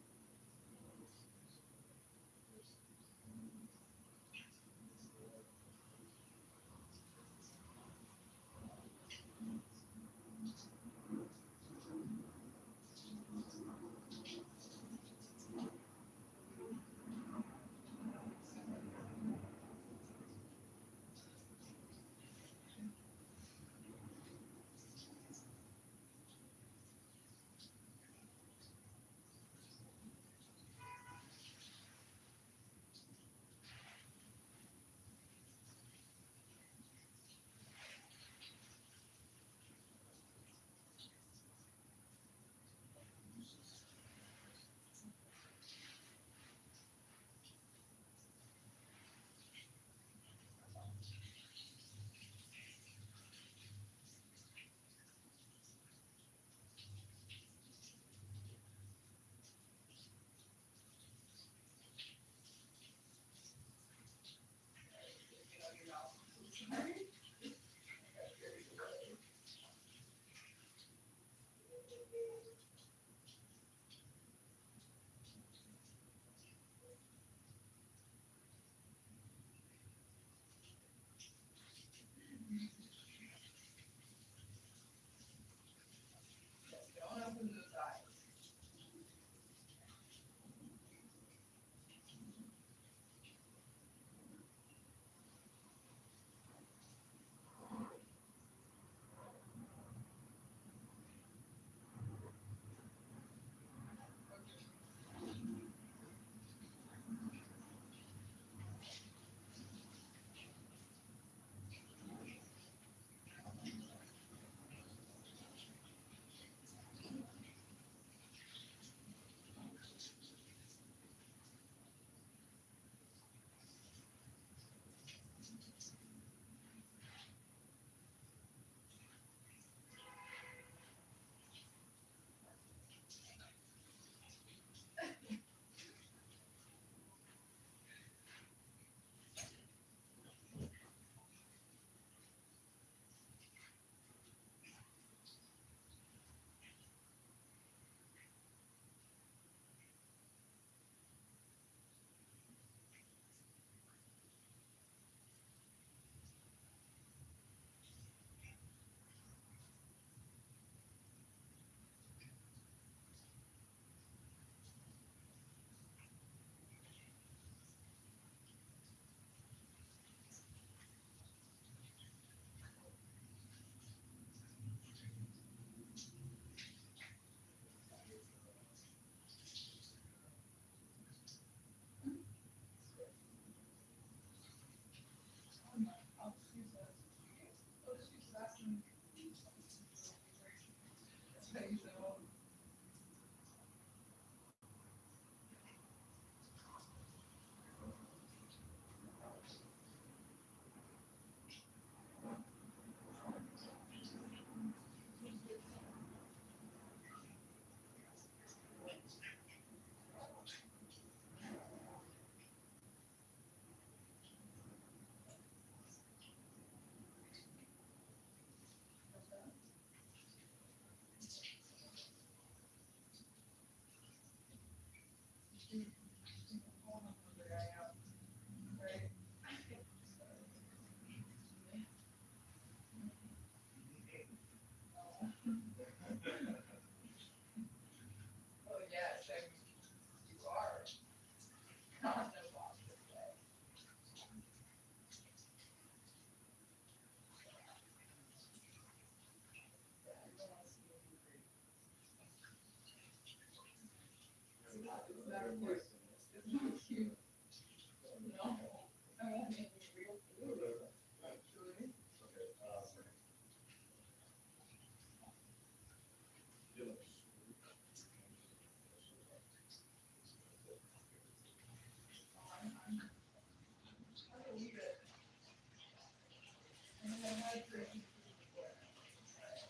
S2: I've heard people before, and I want to try it.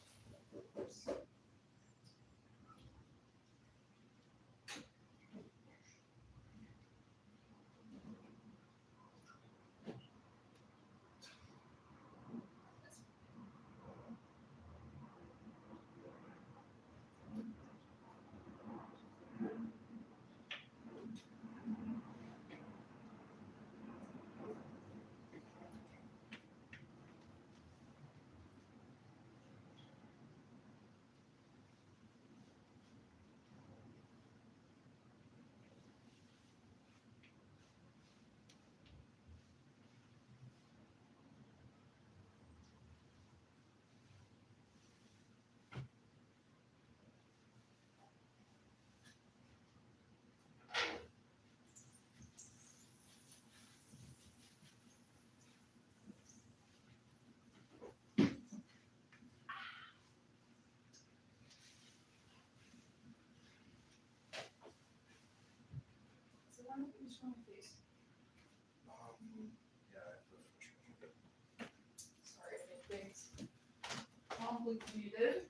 S2: So why don't you just show my face?
S3: Yeah, that's for sure.
S2: Sorry, I make things complicated.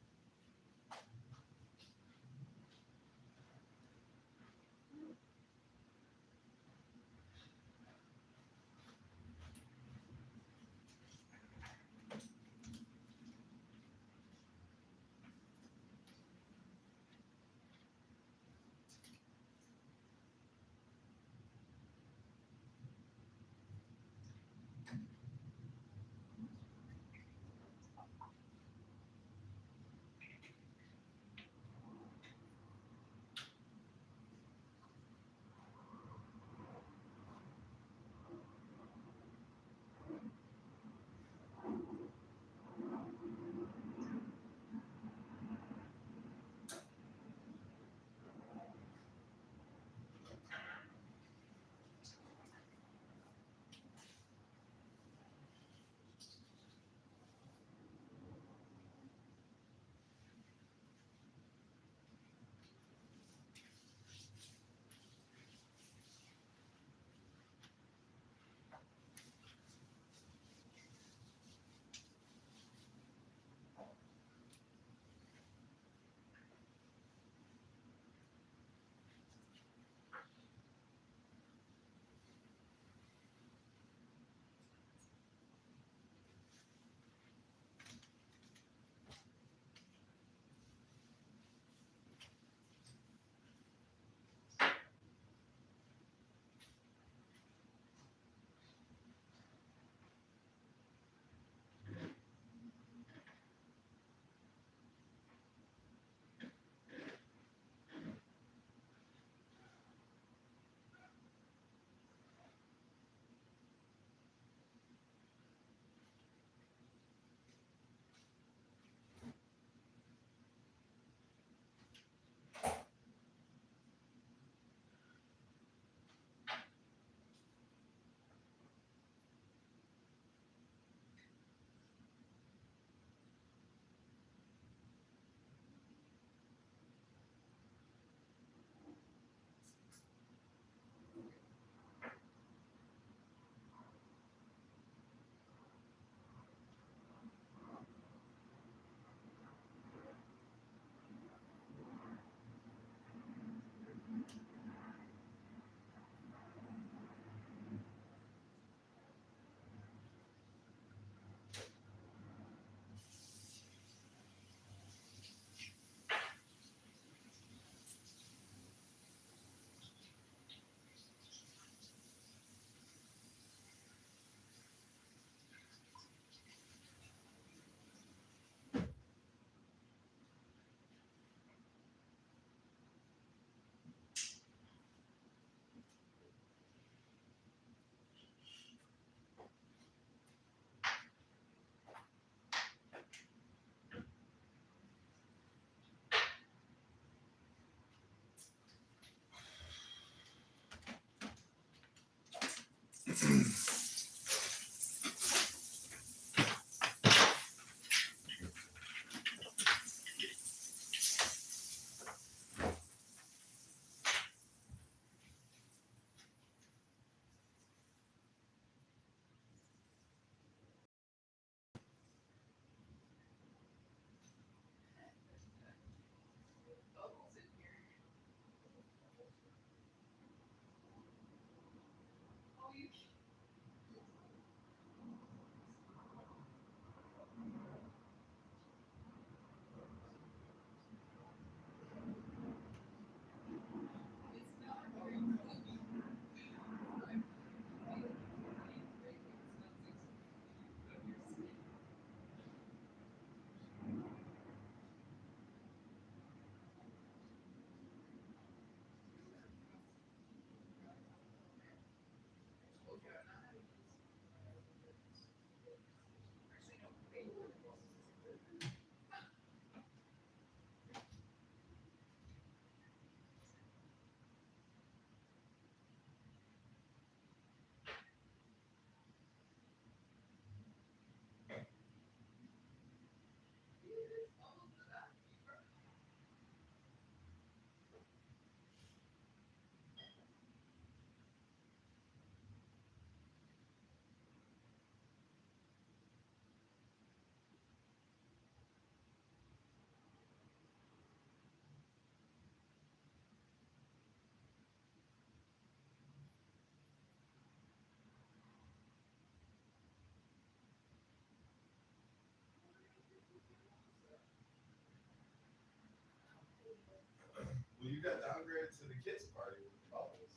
S3: to the kids' party with bubbles.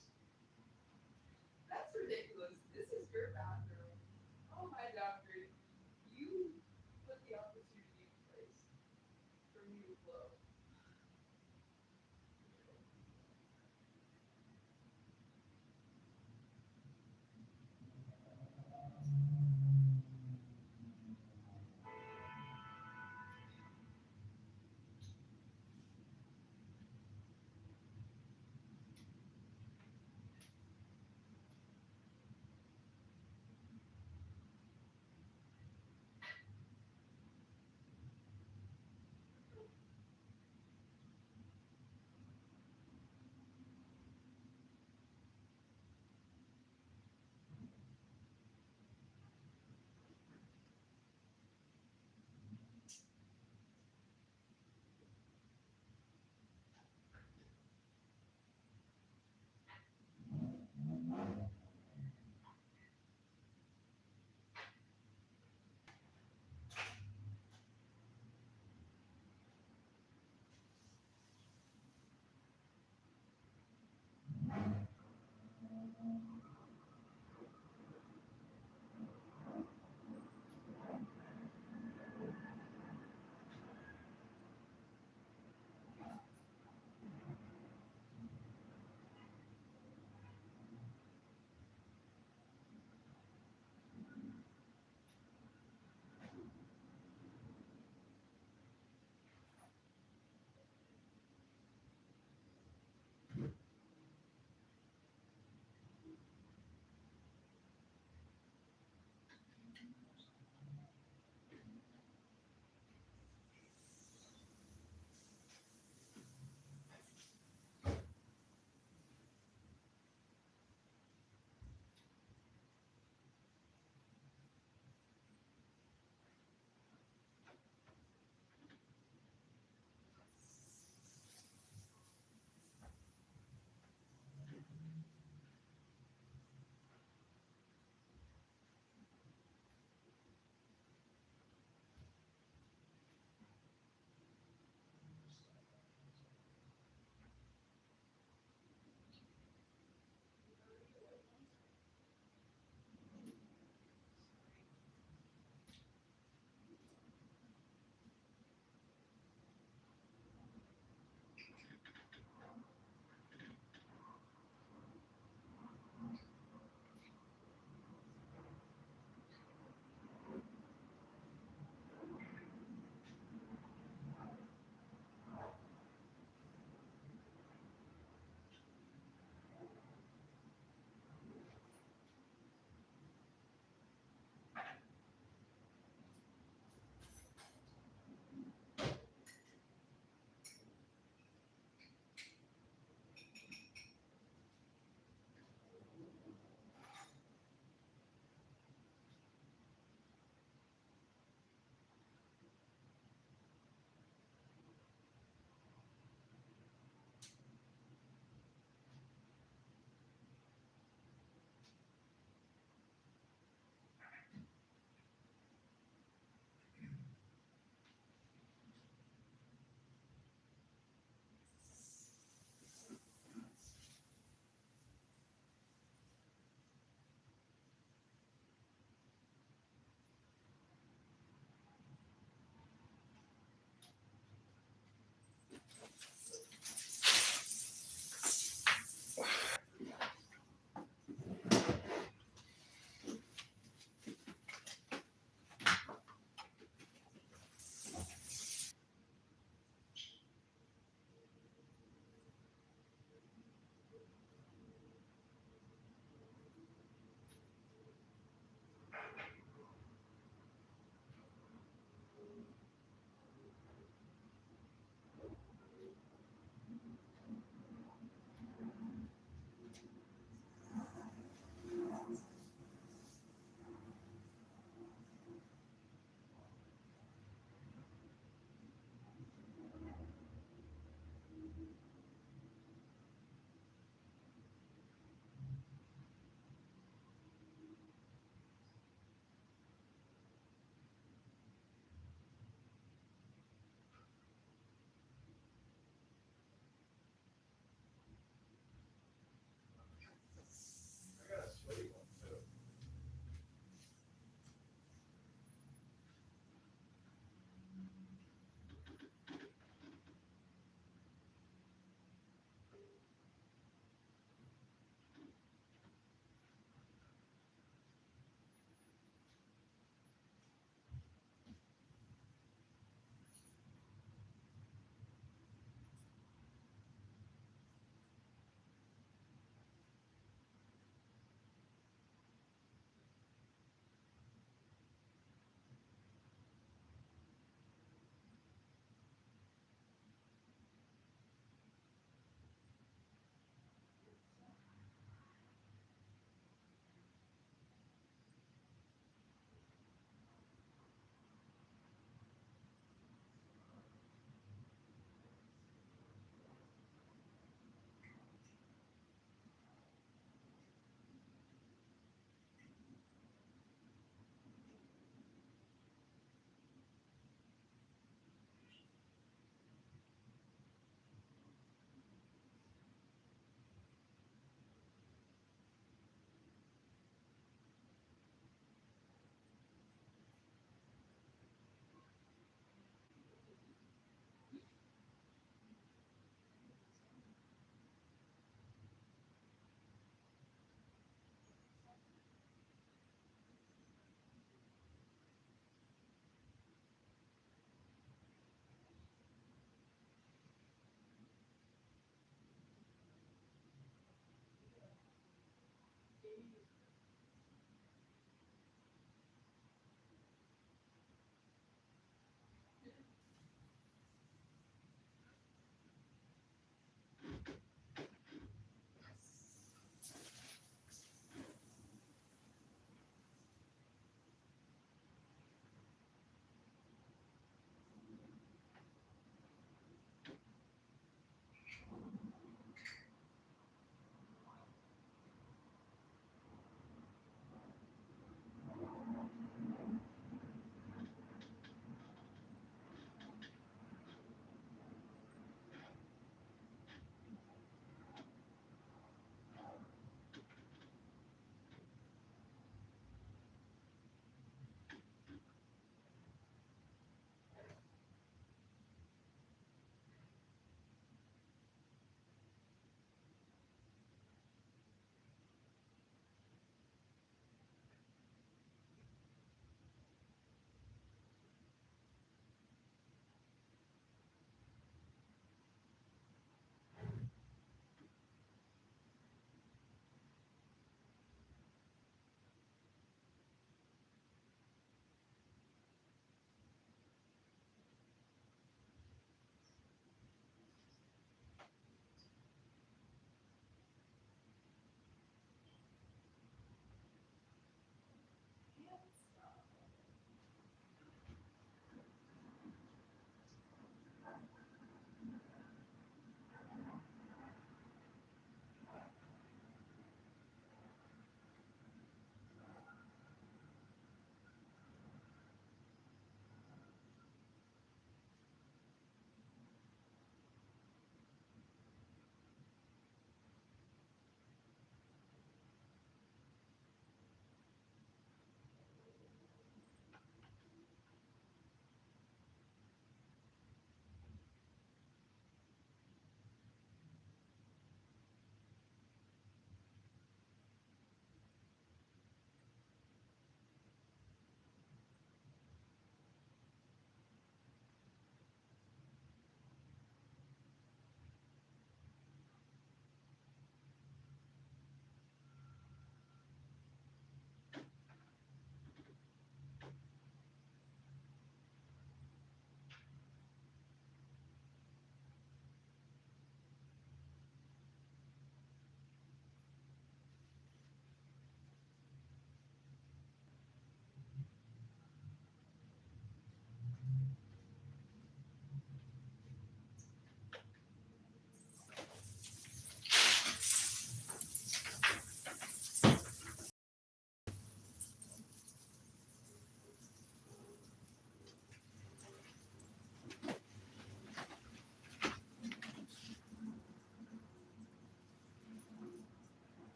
S2: That's ridiculous. This is your bathroom. Oh my doctor, you put the opportunity in place for me to blow.